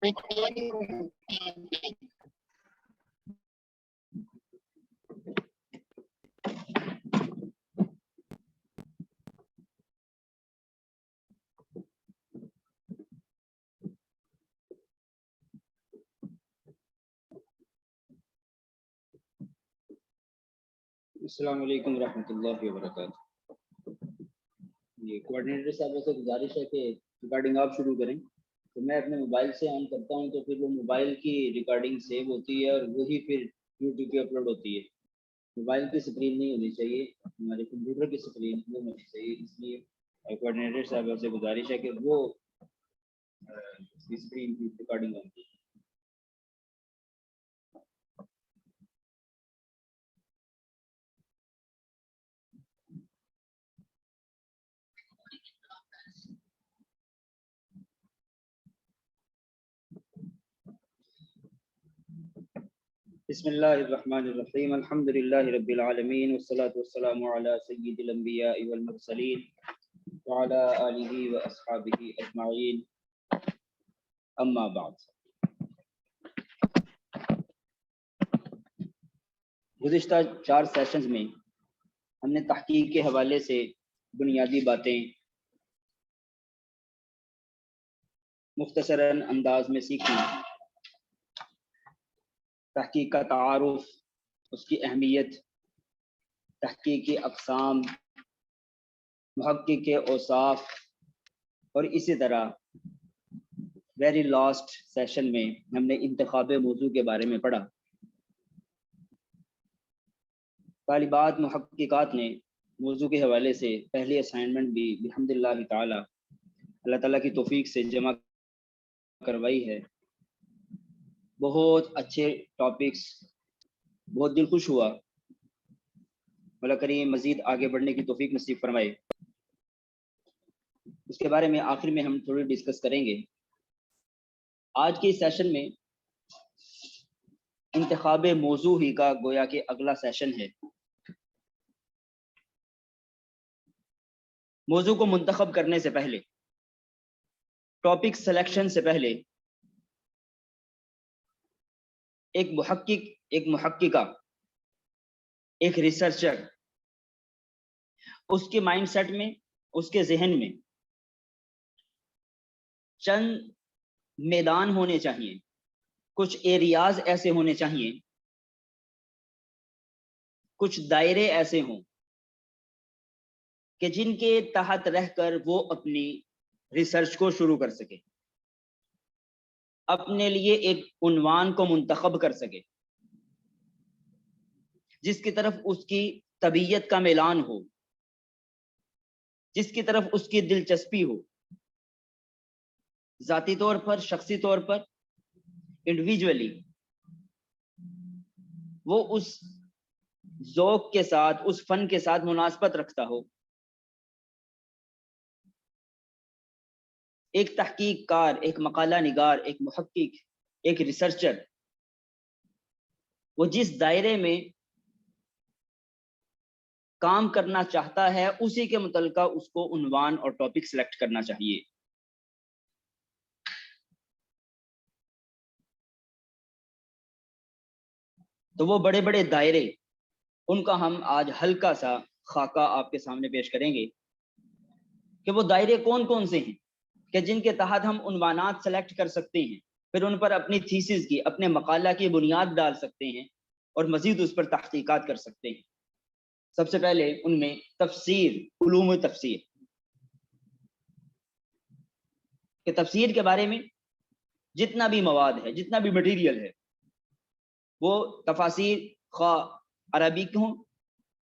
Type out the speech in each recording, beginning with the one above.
السلام علیکم ورحمۃ اللہ وبرکاتہ۔ یہ کوآرڈینیٹر صاحب سے گزارش ہے کہ ریکارڈنگ آپ شروع کریں، تو میں اپنے موبائل سے آن کرتا ہوں تو پھر وہ موبائل کی ریکارڈنگ سیو ہوتی ہے اور وہی پھر یوٹیوب پہ اپلوڈ ہوتی ہے۔ موبائل کی اسکرین نہیں ہونی چاہیے، ہمارے کمپیوٹر کی اسکرین وہ ہونی چاہیے۔ اس لیے کوآرڈینیٹر صاحب سے گزارش ہے کہ وہ اسکرین کی ریکارڈنگ آن کی۔ بسم اللہ الرحمن الرحیم، الحمد للہ رب العالمین، والصلاة والسلام علی سید الانبیاء والمرسلین وعلی آلہ واصحابہ اجمعین، اما بعد۔ گزشتہ 4 سیشنز میں ہم نے تحقیق کے حوالے سے بنیادی باتیں مختصراً انداز میں سیکھی۔ تحقیق کا تعارف، اس کی اہمیت، تحقیق کی اقسام، محقق کے اوصاف، اور اسی طرح ویری لاسٹ سیشن میں ہم نے انتخاب موضوع کے بارے میں پڑھا۔ طالبات محققات نے موضوع کے حوالے سے پہلی اسائنمنٹ بھی بحمد اللہ تعالی، اللہ تعالیٰ کی توفیق سے جمع کروائی ہے۔ بہت اچھے ٹاپکس، بہت دل خوش ہوا۔ مولا کریم مزید آگے بڑھنے کی توفیق نصیب فرمائے۔ اس کے بارے میں آخر میں ہم تھوڑی ڈسکس کریں گے۔ آج کے سیشن میں انتخاب موضوع ہی کا گویا کہ اگلا سیشن ہے۔ موضوع کو منتخب کرنے سے پہلے، ٹاپک سلیکشن سے پہلے، ایک محقق، ایک محققہ، ایک ریسرچر، اس کے مائنڈ سیٹ میں، اس کے ذہن میں چند میدان ہونے چاہیے، کچھ ایریاز ایسے ہونے چاہیے، کچھ دائرے ایسے ہوں کہ جن کے تحت رہ کر وہ اپنی ریسرچ کو شروع کر سکے، اپنے لیے ایک عنوان کو منتخب کر سکے جس کی طرف اس کی طبیعت کا میلان ہو، جس کی طرف اس کی دلچسپی ہو، ذاتی طور پر، شخصی طور پر، انڈیویجولی وہ اس ذوق کے ساتھ، اس فن کے ساتھ مناسبت رکھتا ہو۔ ایک تحقیق کار، ایک مقالہ نگار، ایک محقق، ایک ریسرچر، وہ جس دائرے میں کام کرنا چاہتا ہے اسی کے متعلقہ اس کو عنوان اور ٹاپک سلیکٹ کرنا چاہیے۔ تو وہ بڑے بڑے دائرے، ان کا ہم آج ہلکا سا خاکہ آپ کے سامنے پیش کریں گے کہ وہ دائرے کون کون سے ہیں کہ جن کے تحت ہم عنوانات سلیکٹ کر سکتے ہیں، پھر ان پر اپنی تھیسس کی، اپنے مقالہ کی بنیاد ڈال سکتے ہیں اور مزید اس پر تحقیقات کر سکتے ہیں۔ سب سے پہلے ان میں تفسیر، علوم تفسیر، کہ تفسیر کے بارے میں جتنا بھی مواد ہے، جتنا بھی مٹیریل ہے، وہ تفاسیر خواہ عربی کی ہوں،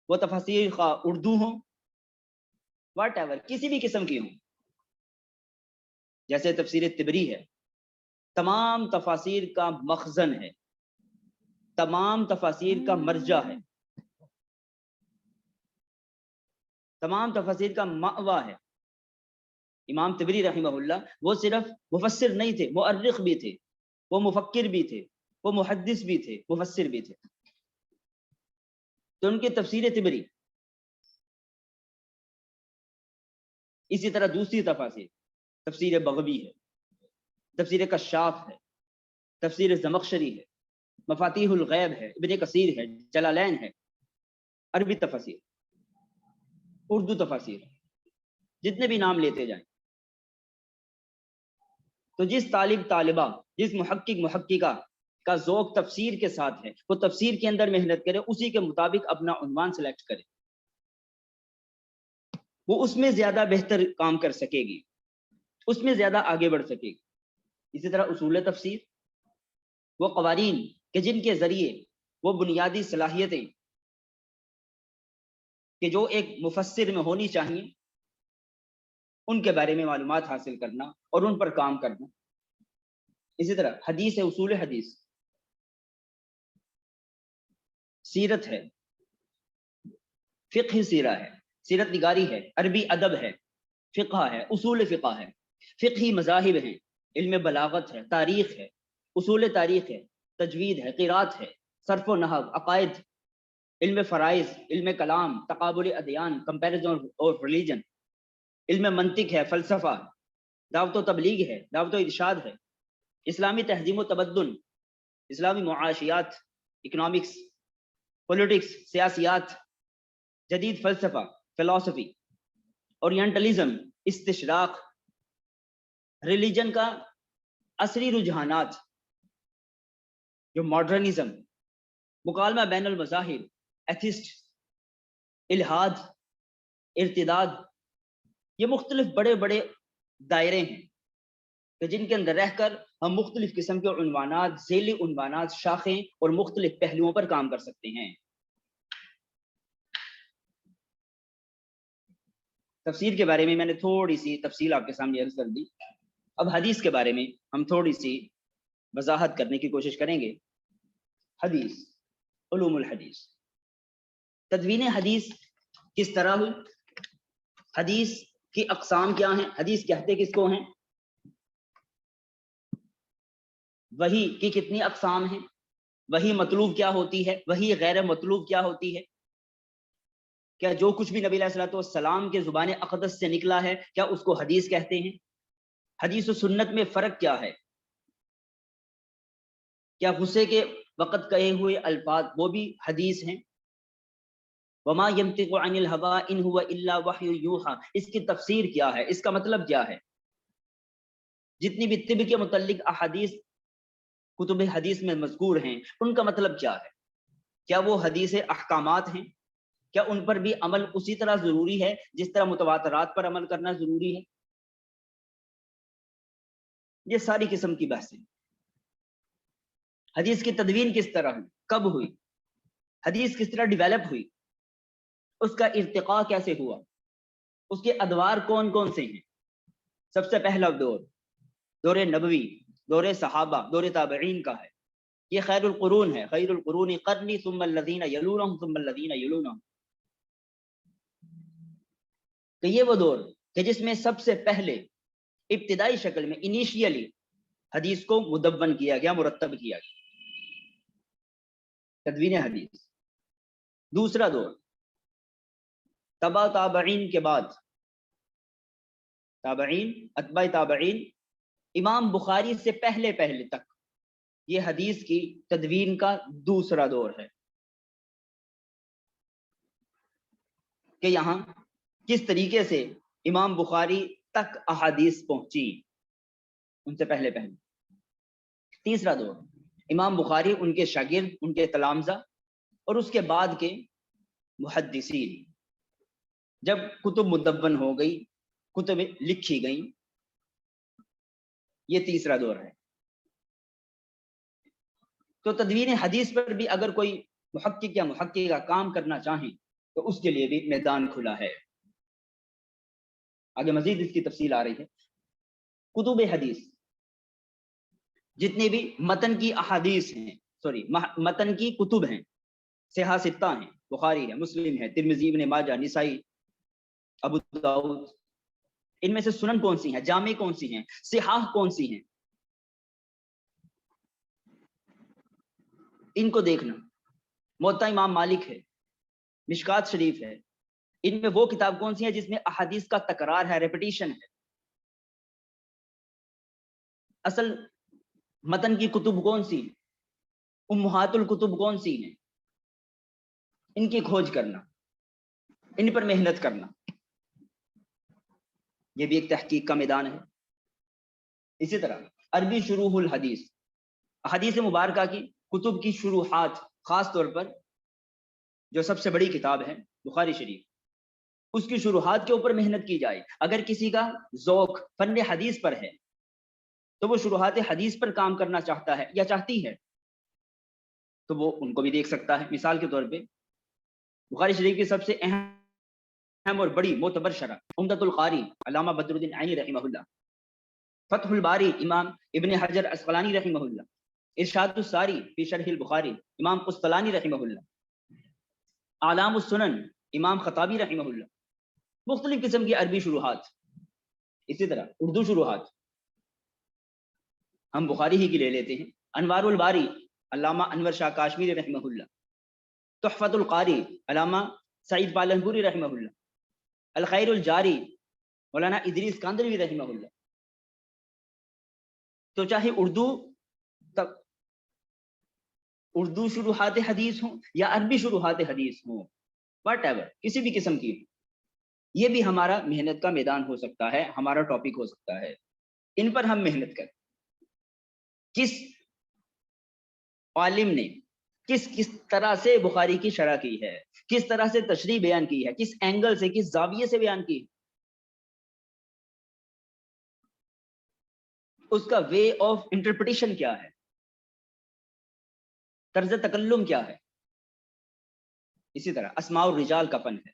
وہ تفاسیر خواہ اردو ہوں، واٹ ایور، کسی بھی قسم کی ہوں۔ جیسے تفسیر طبری ہے، تمام تفاسیر کا مخزن ہے، تمام تفاسیر کا مرجع ہے، تمام تفاسیر کا مأویٰ ہے۔ امام طبری رحمہ اللہ وہ صرف مفسر نہیں تھے، مؤرخ بھی تھے، وہ مفکر بھی تھے، وہ محدث بھی تھے، مفسر بھی تھے۔ تو ان کی تفسیر طبری، اسی طرح دوسری تفاسیر، تفسیر بغوی ہے، تفسیر کشاف ہے، تفسیر زمخشری ہے، مفاتیح الغیب ہے، ابن کثیر ہے، جلالین ہے، عربی تفاسیر، اردو تفاسیر، جتنے بھی نام لیتے جائیں. تو جس طالبہ، جس محققہ کا ذوق تفسیر کے ساتھ ہے، وہ تفسیر کے اندر محنت کرے، اسی کے مطابق اپنا عنوان سلیکٹ کرے، وہ اس میں زیادہ بہتر کام کر سکے گی، اس میں زیادہ آگے بڑھ سکے گی. اسی طرح اصول تفسیر، وہ قوانین کہ جن کے ذریعے وہ بنیادی صلاحیتیں کہ جو ایک مفسر میں ہونی چاہیے، ان کے بارے میں معلومات حاصل کرنا اور ان پر کام کرنا. اسی طرح حدیث ہے، اصول حدیث، سیرت ہے، فقہ سیرہ ہے، سیرت نگاری ہے، عربی ادب ہے، فقہ ہے، اصول فقہ ہے، فقہی مذاہب ہیں، علم بلاغت ہے، تاریخ ہے، اصول تاریخ ہے، تجوید ہے، قرات ہے، صرف و نحو، عقائد، علم فرائض، علم کلام، تقابل ادیان، کمپیریزن اور ریلیجن، علم منطق ہے، فلسفہ، دعوت و تبلیغ ہے، دعوت و ارشاد ہے، اسلامی تہذیب و تمدن، اسلامی معاشیات، اکنامکس، پولیٹکس، سیاسیات، جدید فلسفہ، فلسفی، اورینٹلزم، استشراق، ریلیجن کا عصری رجحانات جو ماڈرنزم، مکالمہ بین المذاہب، ایتھسٹ، الہاد، ارتداد. یہ مختلف بڑے بڑے دائرے ہیں کہ جن کے اندر رہ کر ہم مختلف قسم کے عنوانات، ذیلی عنوانات، شاخیں اور مختلف پہلوؤں پر کام کر سکتے ہیں. تفسیر کے بارے میں میں نے تھوڑی سی تفصیل آپ کے سامنے عرض کر دی. اب حدیث کے بارے میں ہم تھوڑی سی وضاحت کرنے کی کوشش کریں گے. حدیث، علوم الحدیث، تدوین حدیث کس طرح ہوئی، حدیث کی اقسام کیا ہیں، حدیث کہتے کس کو ہیں، وحی کی کتنی اقسام ہیں، وحی مطلوب کیا ہوتی ہے، وحی غیر مطلوب کیا ہوتی ہے، کیا جو کچھ بھی نبی علیہ الصلوۃ والسلام کے زبان اقدس سے نکلا ہے کیا اس کو حدیث کہتے ہیں، حدیث و سنت میں فرق کیا ہے، کیا غصے کے وقت کہے ہوئے الفاظ وہ بھی حدیث ہیں، وما ينطق عن الهوى ان هو الا وحی یوحى، اس کی تفسیر کیا ہے، اس کا مطلب کیا ہے، جتنی بھی طب کے متعلق احادیث کتب حدیث میں مذکور ہیں ان کا مطلب کیا ہے، کیا وہ حدیث احکامات ہیں، کیا ان پر بھی عمل اسی طرح ضروری ہے جس طرح متواترات پر عمل کرنا ضروری ہے. یہ ساری قسم کی بحثیں. حدیث کی تدوین کس طرح ہوئی، کب ہوئی، حدیث کس طرح ڈیولپ ہوئی، اس کا ارتقاء کیسے ہوا، اس کے ادوار کون کون سے ہیں. سب سے پہلا دور نبوی، دور صحابہ، دور تابعین کا ہے. یہ خیر القرون ہے، خیر القرون قرنی ثم الذین یلونہم ثم الذین یلونہم، کہ یہ وہ دور کہ جس میں سب سے پہلے ابتدائی شکل میں انیشیلی حدیث کو مدون کیا گیا، مرتب کیا گیا، تدوین حدیث. دوسرا دور تبع تابعین کے بعد، تابعین، اتباع تابعین، امام بخاری سے پہلے تک یہ حدیث کی تدوین کا دوسرا دور ہے کہ یہاں کس طریقے سے امام بخاری تک احادیث پہنچی ان سے پہلے. تیسرا دور امام بخاری، ان کے شاگرد، ان کے تلامذہ اور اس کے بعد کے محدثین، جب کتب مدون ہو گئی، کتب لکھی گئیں، یہ تیسرا دور ہے. تو تدوین حدیث پر بھی اگر کوئی محقق یا محققہ کام کرنا چاہیں تو اس کے لیے بھی میدان کھلا ہے. آگے مزید اس کی تفصیل آ رہی ہے. کتب حدیث، جتنے بھی متن کی احادیث ہیں، متن کی کتب ہیں، صحاح ستہ ہیں، بخاری ہے، مسلم ہے، ترمذی، ابن ماجہ، نسائی، ابو داؤد. ان میں سے سنن کون سی ہیں، جامع کون سی ہیں، صحاح کون سی ہیں، ان کو دیکھنا. موطا امام مالک ہے، مشکات شریف ہے، ان میں وہ کتاب کون سی ہے جس میں احادیث کا تکرار ہے، ریپیٹیشن ہے. اصل متن کی کتب کون سی ہیں، امہات الکتب کون سی ہیں، ان کی کھوج کرنا، ان پر محنت کرنا، یہ بھی ایک تحقیق کا میدان ہے۔ اسی طرح عربی شروح الحدیث، حدیث مبارکہ کی کتب کی شروحات، خاص طور پر جو سب سے بڑی کتاب ہے بخاری شریف، اس کی شروحات کے اوپر محنت کی جائے۔ اگر کسی کا ذوق فن حدیث پر ہے تو وہ شروحات حدیث پر کام کرنا چاہتا ہے یا چاہتی ہے تو وہ ان کو بھی دیکھ سکتا ہے۔ مثال کے طور پہ بخاری شریف کی سب سے اہم اور بڑی معتبر شرح عمدۃ القاری علامہ بدر الدین عینی رحمہ اللہ، فتح الباری امام ابن حجر اسقلانی رحمہ اللہ، ارشاد الساری فی شرح البخاری امام قسطلانی رحمہ اللہ، اعلام السنن امام خطابی رحمہ اللہ، مختلف قسم کی عربی شروحات۔ اسی طرح اردو شروحات ہم بخاری ہی کی لے لیتے ہیں، انوار الباری علامہ انور شاہ کاشمیری رحمہ اللہ، تحفۃ القاری علامہ سعید پالنپوری رحمہ اللہ، الخیر الجاری مولانا ادریس کاندلوی رحمہ اللہ۔ تو چاہے اردو شروحات حدیث ہوں یا عربی شروحات حدیث ہوں، واٹ ایور، کسی بھی قسم کی، یہ بھی ہمارا محنت کا میدان ہو سکتا ہے، ہمارا ٹاپک ہو سکتا ہے۔ ان پر ہم محنت کریں۔ کس عالم نے کس طرح سے بخاری کی شرح کی ہے، کس طرح سے تشریح بیان کی ہے، کس اینگل سے، کس زاویے سے بیان کی ہے، اس کا وے آف انٹرپریٹیشن کیا ہے، طرز تکلم کیا ہے۔ اسی طرح اسماء الرجال کا فن ہے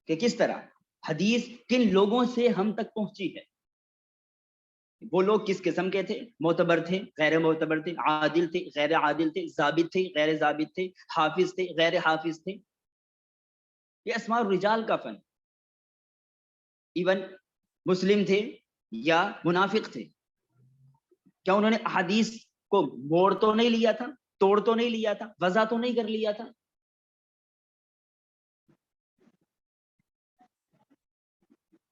کہ کس طرح حدیث کن لوگوں سے ہم تک پہنچی ہے، وہ لوگ کس قسم کے تھے، معتبر تھے، غیر معتبر تھے، عادل تھے، غیر عادل تھے، ضابط تھے، غیر ضابط تھے، حافظ تھے، غیر حافظ تھے۔ یہ اسماء الرجال کا فن۔ ایون مسلم تھے یا منافق تھے، کیا انہوں نے احادیث کو موڑ تو نہیں لیا تھا، توڑ تو نہیں لیا تھا، وضع تو نہیں کر لیا تھا؟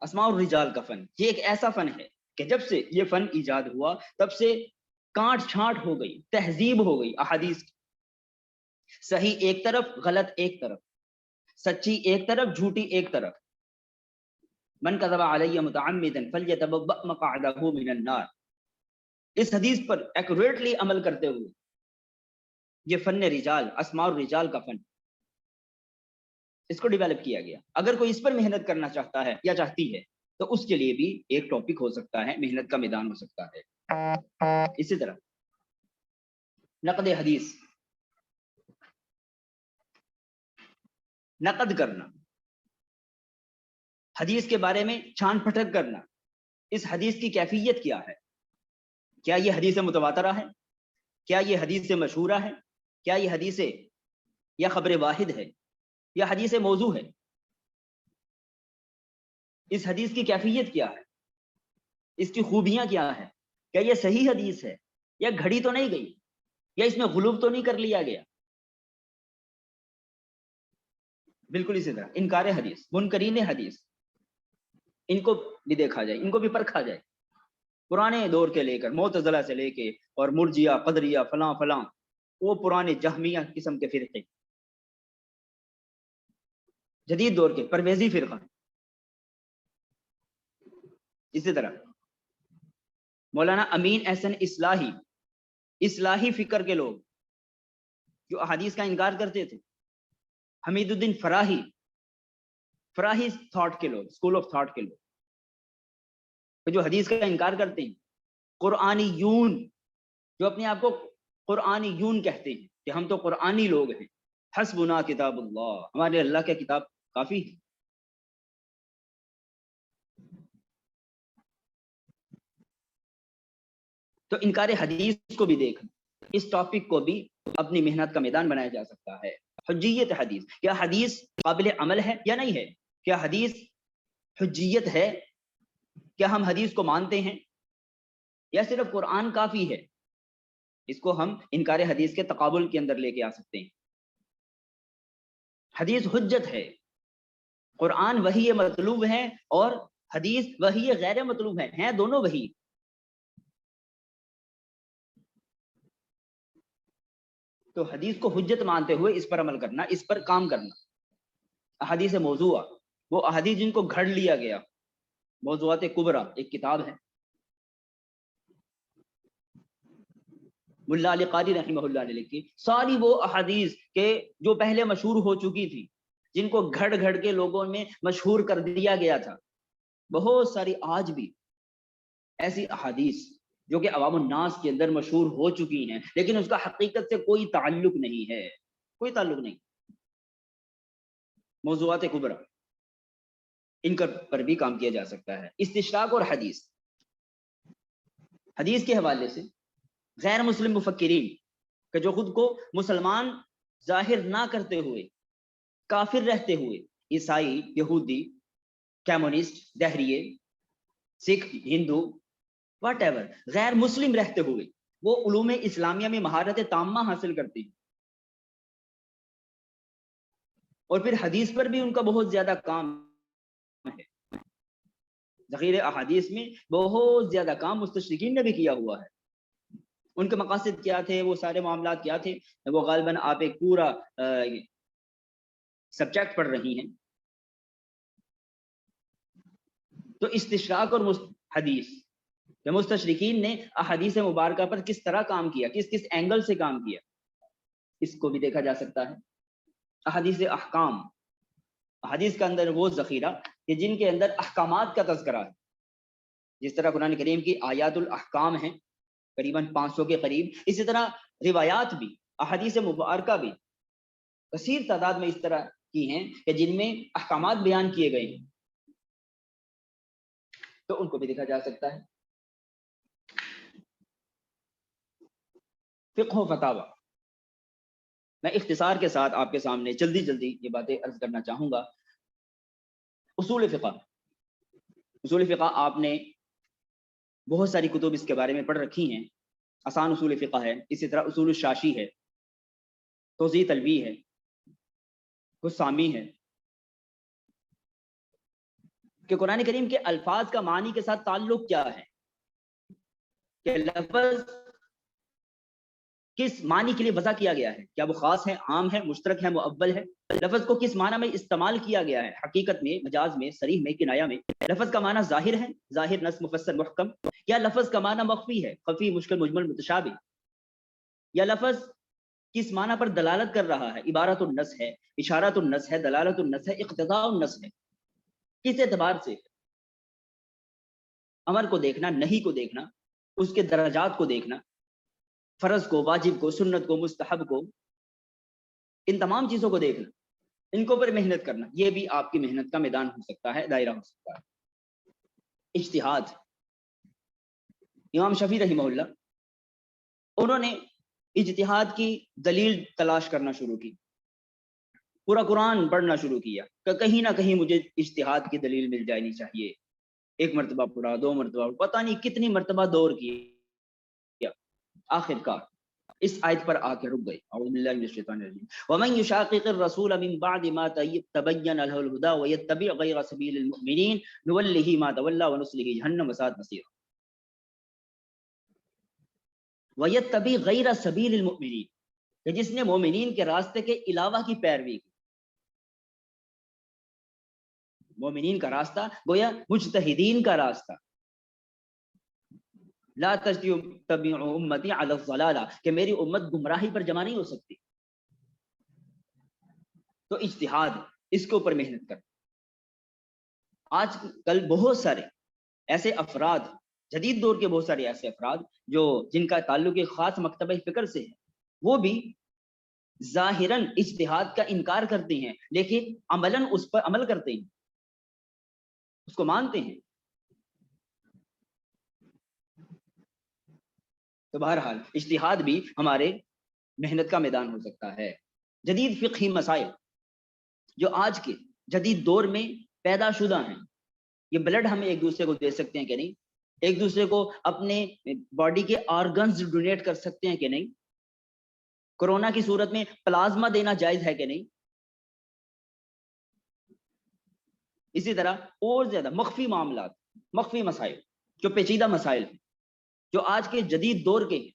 اسماء الرجال کا فن یہ ایک ایسا فن ہے کہ جب سے یہ فن ایجاد ہوا تب سے کانٹ چھانٹ ہو گئی، تہذیب ہو گئی احادیث کی۔ صحیح ایک طرف، غلط ایک طرف، سچی ایک طرف، جھوٹی ایک طرف۔ من کذب علی متعمدا فلیتبوأ مقعدہ من النار، اس حدیث پر ایکوریٹلی عمل کرتے ہوئے یہ فن رجال، اسماء الرجال کا فن، اس کو ڈیولپ کیا گیا۔ اگر کوئی اس پر محنت کرنا چاہتا ہے یا چاہتی ہے تو اس کے لیے بھی ایک ٹاپک ہو سکتا ہے، محنت کا میدان ہو سکتا ہے۔ اسی طرح نقد حدیث، نقد کرنا، حدیث کے بارے میں چھان پھٹک کرنا، اس حدیث کی کیفیت کیا ہے، کیا یہ حدیث متواترہ ہے، کیا یہ حدیث مشہورہ ہے، کیا یہ حدیث یا خبر واحد ہے یا حدیث موضوع ہے، اس حدیث کی کیفیت کیا ہے، اس کی خوبیاں کیا ہے، کیا یہ صحیح حدیث ہے یا گھڑی تو نہیں گئی یا اس میں غلوب تو نہیں کر لیا گیا۔ بالکل اسی طرح انکار حدیث، منکرین حدیث، ان کو بھی دیکھا جائے، ان کو بھی پرکھا جائے۔ پرانے دور کے لے کر معتزلہ سے لے کے اور مرجیہ، قدریہ، فلاں فلاں، وہ پرانے جہمیہ قسم کے فرقے، جدید دور کے پرویزی فرقہ، اسی طرح مولانا امین احسن اصلاحی فکر کے لوگ جو احادیث کا انکار کرتے تھے، حمید الدین فراہی تھاٹ کے لوگ، اسکول آف تھاٹ کے لوگ جو حدیث کا انکار کرتے ہیں، قرآنی یون جو اپنے آپ کو قرآنی یون کہتے ہیں کہ ہم تو قرآنی لوگ ہیں، حسبنا کتاب اللہ، ہمارے اللہ کی کتاب کافی ہے۔ تو انکار حدیث کو بھی دیکھنا، اس ٹاپک کو بھی اپنی محنت کا میدان بنایا جا سکتا ہے۔ حجیت حدیث، کیا حدیث قابل عمل ہے یا نہیں ہے، کیا حدیث حجیت ہے، کیا ہم حدیث کو مانتے ہیں یا صرف قرآن کافی ہے۔ اس کو ہم انکار حدیث کے تقابل کے اندر لے کے آ سکتے ہیں۔ حدیث حجت ہے، قرآن وحی مطلوب ہے اور حدیث وحی غیر مطلوب ہے، ہیں دونوں وحی، تو حدیث کو حجت مانتے ہوئے اس پر عمل کرنا، اس پر کام کرنا۔ احادیث موضوعہ، وہ احادیث جن کو گھڑ لیا گیا، موضوعات کبرا ایک کتاب ہے ملا علی قاری رحمہ اللہ نے لکھی، ساری وہ احادیث کے جو پہلے مشہور ہو چکی تھی، جن کو گھڑ گھڑ کے لوگوں میں مشہور کر دیا گیا تھا، بہت ساری آج بھی ایسی احادیث جو کہ عوام الناس کے اندر مشہور ہو چکی ہیں، لیکن اس کا حقیقت سے کوئی تعلق نہیں ہے، کوئی تعلق نہیں۔ موضوعات کبرا، ان پر بھی کام کیا جا سکتا ہے۔ استشراق اور حدیث، حدیث کے حوالے سے غیر مسلم مفکرین کہ جو خود کو مسلمان ظاہر نہ کرتے ہوئے، کافر رہتے ہوئے، عیسائی، یہودی، کمیونسٹ، دہریے، سکھ، ہندو، واٹ ایور، غیر مسلم رہتے ہوئے وہ علوم اسلامیہ میں مہارت تامہ حاصل کرتے ہیں، اور پھر حدیث پر بھی ان کا بہت زیادہ کام ہے۔ ذخیرہ احادیث میں بہت زیادہ کام مستشرقین نے بھی کیا ہوا ہے۔ ان کے مقاصد کیا تھے، وہ سارے معاملات کیا تھے، وہ غالباً آپ ایک پورا سبجیکٹ پڑھ رہی ہیں۔ تو استشراق اور حدیث کہ مستشرقین نے احادیث مبارکہ پر کس طرح کام کیا، کس کس اینگل سے کام کیا، اس کو بھی دیکھا جا سکتا ہے۔ احادیث احکام، حدیث کا اندر وہ ذخیرہ کہ جن کے اندر احکامات کا تذکرہ ہے، جس طرح قرآن کریم کی آیات الاحکام ہیں قریباً 500 کے قریب، اسی طرح روایات بھی، احادیث مبارکہ بھی کثیر تعداد میں اس طرح کی ہیں کہ جن میں احکامات بیان کیے گئے ہیں، تو ان کو بھی دیکھا جا سکتا ہے۔ فقہ و فتاوی، میں اختصار کے ساتھ آپ کے سامنے جلدی جلدی یہ باتیں عرض کرنا چاہوں گا۔ اصول فقہ، اصول فقہ آپ نے بہت ساری کتب اس کے بارے میں پڑھ رکھی ہیں۔ آسان اصول فقہ ہے، اسی طرح اصول الشاشی ہے، توضیح تلوی ہے، حسامی ہے، کہ قرآن کریم کے الفاظ کا معنی کے ساتھ تعلق کیا ہے، کہ لفظ کس معنی کے لیے وضع کیا گیا ہے، کیا وہ خاص ہے، عام ہے، مشترک ہے، مؤول ہے، لفظ کو کس معنی میں استعمال کیا گیا ہے، حقیقت میں، مجاز میں، صریح میں، کنایہ میں، لفظ کا معنی ظاہر ہے، ظاہر، نص، مفسر، محکم، یا لفظ کا معنی مخفی ہے، خفی، مشکل، مجمل، متشابہ، یا لفظ کس معنی پر دلالت کر رہا ہے، عبارت النص ہے، اشارت النص ہے، دلالت النص ہے، اقتضاء النص ہے، کس اعتبار سے، امر کو دیکھنا، نہیں کو دیکھنا، اس کے درجات کو دیکھنا، فرض کو، واجب کو، سنت کو، مستحب کو، ان تمام چیزوں کو دیکھنا، ان کو پر محنت کرنا، یہ بھی آپ کی محنت کا میدان ہو سکتا ہے، دائرہ ہو سکتا ہے۔ اجتہاد، امام شافعی رحمہ اللہ، انہوں نے اجتہاد کی دلیل تلاش کرنا شروع کی، پورا قرآن پڑھنا شروع کیا کہ کہیں نہ کہیں مجھے اجتہاد کی دلیل مل جانی چاہیے۔ ایک مرتبہ پڑھا، 2 مرتبہ، پتہ نہیں کتنی مرتبہ دور کیا، آخر کار اس آیت پر آ کے رک گئے۔ اعوذ باللہ من الشیطان الرجیم، ومن یشاقق الرسول من بعد ما تبین له الهدى ويتبع غیر سبیل المؤمنین نولہ ما تولى ونصلہ جہنم وساءت مصیرا۔ ويتبع غیر سبیل المؤمنین، کہ جس نے مومنین کے راستے کے علاوہ کی پیروی کی، مومنین کا راستہ گویا مجتہدین کا راستہ، لا تتبعوا امتی علی الضلالہ، کہ میری امت گمراہی پر جمع نہیں ہو سکتی۔ تو اجتہاد، اس کے اوپر محنت کر۔ آج کل بہت سارے ایسے افراد، جدید دور کے بہت سارے ایسے افراد جو جن کا تعلق ایک خاص مکتبہ فکر سے ہے، وہ بھی ظاہراً اجتہاد کا انکار کرتے ہیں، لیکن عملاً اس پر عمل کرتے ہیں، اس کو مانتے ہیں۔ تو بہرحال اجتہاد بھی ہمارے محنت کا میدان ہو سکتا ہے۔ جدید فقہی مسائل جو آج کے جدید دور میں پیدا شدہ ہیں، یہ بلڈ ہم ایک دوسرے کو دے سکتے ہیں کہ نہیں، ایک دوسرے کو اپنے باڈی کے آرگنز ڈونیٹ کر سکتے ہیں کہ نہیں، کورونا کی صورت میں پلازما دینا جائز ہے کہ نہیں، اسی طرح اور زیادہ مخفی معاملات، مخفی مسائل جو پیچیدہ مسائل ہیں، جو آج کے جدید دور کے ہیں،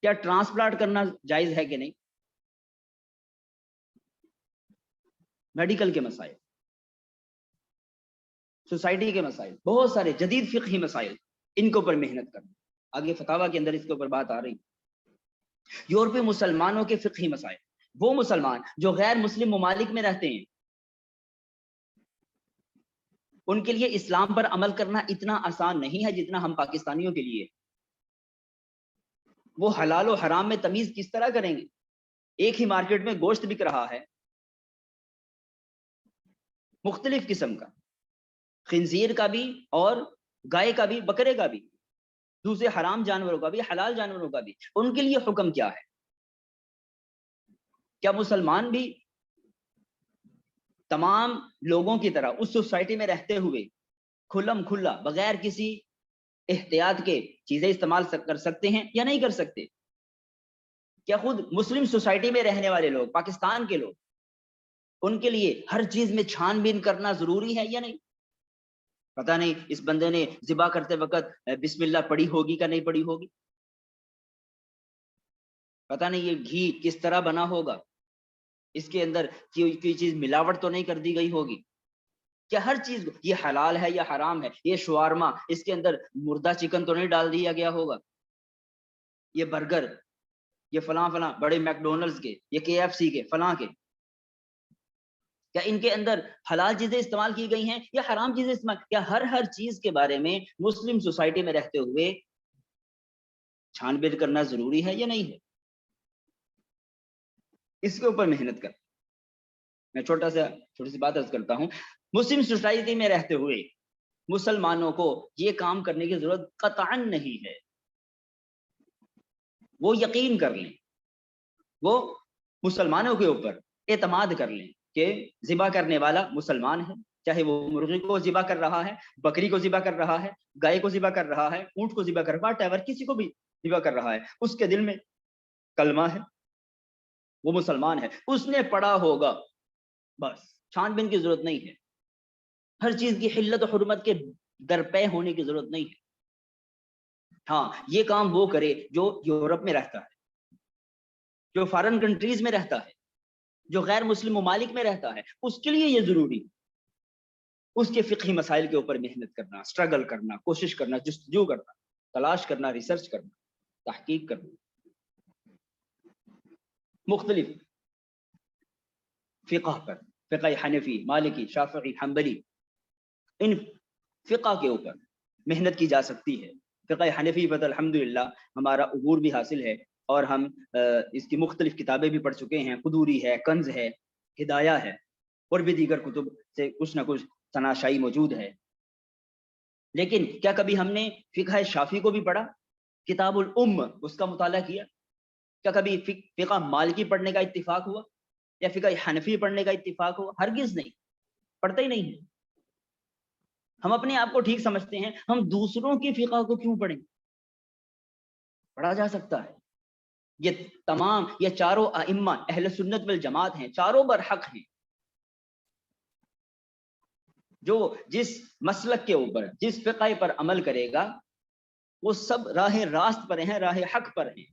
کیا ٹرانسپلانٹ کرنا جائز ہے کہ نہیں؟ میڈیکل کے مسائل، سوسائٹی کے مسائل، بہت سارے جدید فقہی مسائل، ان کے اوپر محنت کرنا. آگے فتاوی کے اندر اس کے اوپر بات آ رہی. یورپی مسلمانوں کے فقہی مسائل، وہ مسلمان جو غیر مسلم ممالک میں رہتے ہیں، ان کے لیے اسلام پر عمل کرنا اتنا آسان نہیں ہے جتنا ہم پاکستانیوں کے لیے. وہ حلال و حرام میں تمیز کس طرح کریں گے؟ ایک ہی مارکیٹ میں گوشت بک رہا ہے مختلف قسم کا، خنزیر کا بھی اور گائے کا بھی، بکرے کا بھی، دوسرے حرام جانوروں کا بھی، حلال جانوروں کا بھی. ان کے لیے حکم کیا ہے؟ کیا مسلمان بھی تمام لوگوں کی طرح اس سوسائٹی میں رہتے ہوئے کھلم کھلا بغیر کسی احتیاط کے چیزیں استعمال کر سکتے ہیں یا نہیں کر سکتے؟ کیا خود مسلم سوسائٹی میں رہنے والے لوگ، پاکستان کے لوگ، ان کے لیے ہر چیز میں چھان بین کرنا ضروری ہے یا نہیں؟ پتہ نہیں اس بندے نے ذبح کرتے وقت بسم اللہ پڑھی ہوگی کہ نہیں پڑھی ہوگی، پتہ نہیں یہ گھی کس طرح بنا ہوگا، اس کے اندر کوئی چیز ملاوٹ تو نہیں کر دی گئی ہوگی. کیا ہر چیز یہ حلال ہے یا حرام ہے؟ یہ شوارما، اس کے اندر مردہ چکن تو نہیں ڈال دیا گیا ہوگا؟ یہ برگر، یہ فلاں فلاں بڑے میکڈونلڈز کے، یہ KFC کے، فلاں کے، کیا ان کے اندر حلال چیزیں استعمال کی گئی ہیں یا حرام چیزیں استعمال؟ کیا ہر چیز کے بارے میں مسلم سوسائٹی میں رہتے ہوئے چھان بین کرنا ضروری ہے یا نہیں ہے؟ اس کے اوپر محنت کر. میں چھوٹی سی بات عرض کرتا ہوں. مسلم سوسائٹی میں رہتے ہوئے مسلمانوں کو یہ کام کرنے کی ضرورت قطعاً نہیں ہے. وہ یقین کر لیں، وہ مسلمانوں کے اوپر اعتماد کر لیں کہ ذبح کرنے والا مسلمان ہے، چاہے وہ مرغی کو ذبح کر رہا ہے، بکری کو ذبح کر رہا ہے، گائے کو ذبح کر رہا ہے، اونٹ کو ذبح کر رہا ہے، کسی کو بھی ذبح کر رہا ہے، اس کے دل میں کلمہ ہے، وہ مسلمان ہے، اس نے پڑھا ہوگا، بس چھان بین کی ضرورت نہیں ہے. ہر چیز کی حلت و حرمت کے درپے ہونے کی ضرورت نہیں ہے. ہاں یہ کام وہ کرے جو یورپ میں رہتا ہے، جو فارن کنٹریز میں رہتا ہے، جو غیر مسلم ممالک میں رہتا ہے، اس کے لیے یہ ضروری ہے. اس کے فقہی مسائل کے اوپر محنت کرنا، سٹرگل کرنا، کوشش کرنا، جستجو کرنا، تلاش کرنا، ریسرچ کرنا، تحقیق کرنا. مختلف فقہ پر، فقہ حنفی، مالکی، شافعی، حنبلی، ان فقہ کے اوپر محنت کی جا سکتی ہے. فقہ حنفی پر الحمدللہ ہمارا عبور بھی حاصل ہے، اور ہم اس کی مختلف کتابیں بھی پڑھ چکے ہیں. قدوری ہے، کنز ہے، ہدایہ ہے، اور بھی دیگر کتب سے کچھ نہ کچھ تناشائی موجود ہے. لیکن کیا کبھی ہم نے فقہ شافعی کو بھی پڑھا، کتاب الام اس کا مطالعہ کیا؟ کیا کبھی فقہ مالکی پڑھنے کا اتفاق ہوا یا فقہ حنفی پڑھنے کا اتفاق ہوا؟ ہرگز نہیں، پڑھتے ہی نہیں ہے. ہم اپنے آپ کو ٹھیک سمجھتے ہیں، ہم دوسروں کی فقہ کو کیوں پڑھیں؟ پڑھا جا سکتا ہے. یہ تمام، یہ چاروں ائمہ اہل سنت والجماعت ہیں، چاروں برحق ہیں. جو جس مسلک کے اوپر، جس فقہ پر عمل کرے گا، وہ سب راہ راست پر ہیں، راہ حق پر ہیں.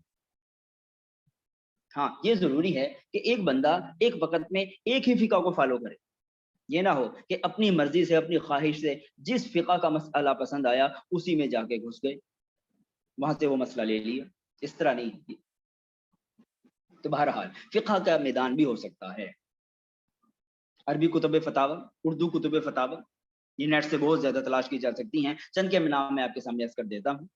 ہاں یہ ضروری ہے کہ ایک بندہ ایک وقت میں ایک ہی فقہ کو فالو کرے. یہ نہ ہو کہ اپنی مرضی سے، اپنی خواہش سے جس فقہ کا مسئلہ پسند آیا اسی میں جا کے گھس گئے، وہاں سے وہ مسئلہ لے لیا. اس طرح نہیں. تو بہرحال فقہ کا میدان بھی ہو سکتا ہے. عربی کتب فتاوی، اردو کتب فتاوی، یہ نیٹ سے بہت زیادہ تلاش کی جا سکتی ہیں. چند کے نام میں آپ کے سامنے عرض کر دیتا ہوں.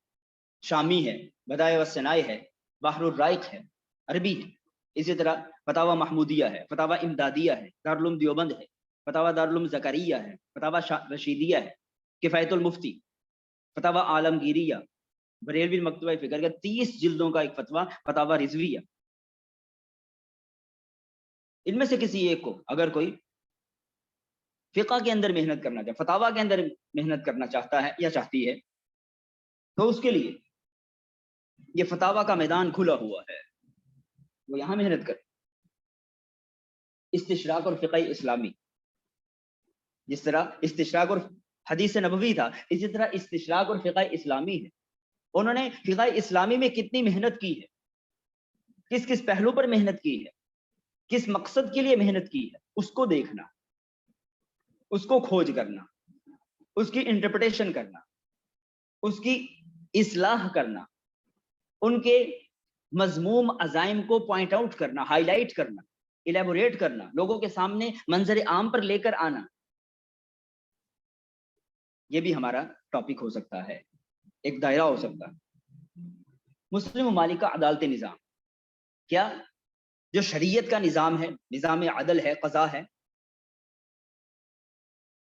شامی ہے، بدائع والصنائع ہے، بحر الرائق ہے، عربی ہے. اسی طرح فتاوی محمودیہ ہے، فتاوی امدادیہ ہے، دارالعلوم دیوبند ہے، فتاوی دارالعلوم زکریہ ہے، فتاوی رشیدیہ ہے، کفایت المفتی، فتاوی عالمگیریہ، بریلوی مکتبہ فکر کا 30 جلدوں کا ایک فتویٰ، فتاوی رضویہ. ان میں سے کسی ایک کو اگر کوئی فقہ کے اندر محنت کرنا چاہتا، فتاوی کے اندر محنت کرنا چاہتا ہے یا چاہتی ہے، تو اس کے لیے یہ فتاوی کا میدان کھلا ہوا ہے، وہ یہاں محنت کرے. استشراق اور فقہ اسلامی، جس طرح استشراق اور حدیث نبوی تھا، اسی طرح استشراق اور فقہ اسلامی ہے. انہوں نے فقہ اسلامی میں کتنی محنت کی ہے. کس کس پہلو پر محنت کی ہے، کس مقصد کے لیے محنت کی ہے، اس کو دیکھنا، اس کو کھوج کرنا، اس کی انٹرپریٹیشن کرنا، اس کی اصلاح کرنا، ان کے مذموم عزائم کو پوائنٹ آؤٹ کرنا، ہائی لائٹ کرنا، الیبوریٹ کرنا، لوگوں کے سامنے منظر عام پر لے کر آنا، یہ بھی ہمارا ٹاپک ہو سکتا ہے، ایک دائرہ ہو سکتا ہے۔ مسلم ممالک کا عدالت نظام، کیا جو شریعت کا نظام ہے، نظام عدل ہے، قضا ہے،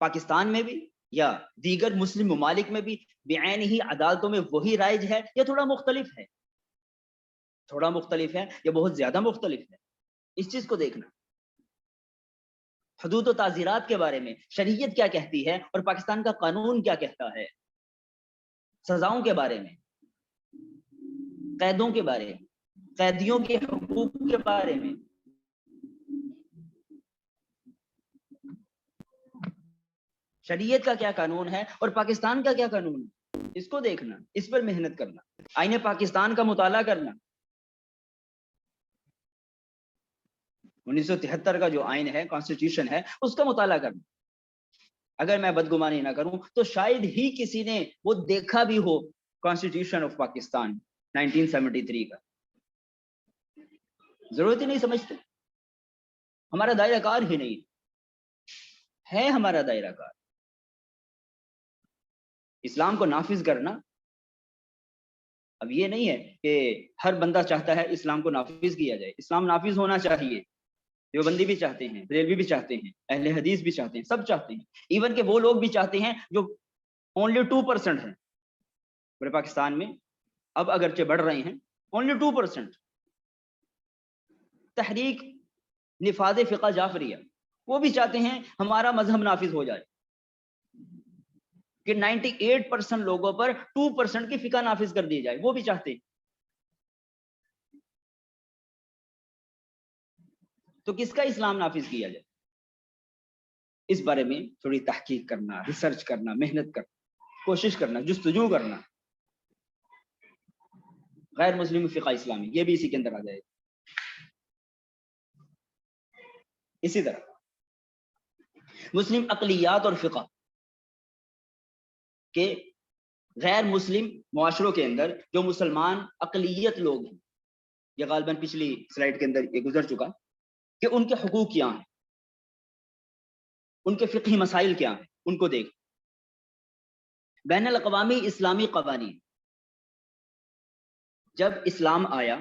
پاکستان میں بھی یا دیگر مسلم ممالک میں بھی بعین ہی عدالتوں میں وہی رائج ہے یا تھوڑا مختلف ہے؟ تھوڑا مختلف ہے یا بہت زیادہ مختلف ہے؟ اس چیز کو دیکھنا۔ حدود و تعزیرات کے بارے میں شریعت کیا کہتی ہے اور پاکستان کا قانون کیا کہتا ہے، سزاؤں کے بارے میں، قیدوں کے بارے میں، قیدیوں کے حقوق کے بارے میں، شریعت کا کیا قانون ہے اور پاکستان کا کیا قانون ہے، اس کو دیکھنا، اس پر محنت کرنا، آئین پاکستان کا مطالعہ کرنا۔ 1973 کا جو آئین ہے، کانسٹیٹیوشن ہے، اس کا مطالعہ کرنا۔ اگر میں بدگمانی نہ کروں تو شاید ہی کسی نے وہ دیکھا بھی ہو کانسٹیٹیوشن آف پاکستان 1973 کا، ضرورت ہی نہیں سمجھتے، ہمارا دائرہ کار ہی نہیں ہے، ہمارا دائرہ کار اسلام کو نافذ کرنا۔ اب یہ نہیں ہے کہ ہر بندہ چاہتا ہے اسلام کو نافذ کیا جائے، اسلام نافذ ہونا چاہیے، دیوبندی بھی چاہتے ہیں، بریلوی بھی چاہتے ہیں، اہل حدیث بھی چاہتے ہیں، سب چاہتے ہیں، ایون کہ وہ لوگ بھی چاہتے ہیں جو اونلی 2% ہیں پورے پاکستان میں، اب اگرچہ بڑھ رہے ہیں، اونلی 2%۔ تحریک نفاذ فقہ جعفریہ، وہ بھی چاہتے ہیں ہمارا مذہب نافذ ہو جائے، کہ 98% لوگوں پر 2% کی فقہ نافذ کر دی جائے، وہ بھی چاہتے ہیں۔ تو کس کا اسلام نافذ کیا جائے، اس بارے میں تھوڑی تحقیق کرنا، ریسرچ کرنا، محنت کرنا، کوشش کرنا، جستجو کرنا۔ غیر مسلم فقہ اسلامی، یہ بھی اسی کے اندر آ جائے گا۔ اسی طرح مسلم اقلیات اور فقہ کہ غیر مسلم معاشروں کے اندر جو مسلمان اقلیت لوگ ہیں، یہ غالباً پچھلی سلائیڈ کے اندر یہ گزر چکا، کہ ان کے حقوق کیا ہیں، ان کے فقہی مسائل کیا ہیں، ان کو دیکھ۔ بین الاقوامی اسلامی قوانین، جب اسلام آیا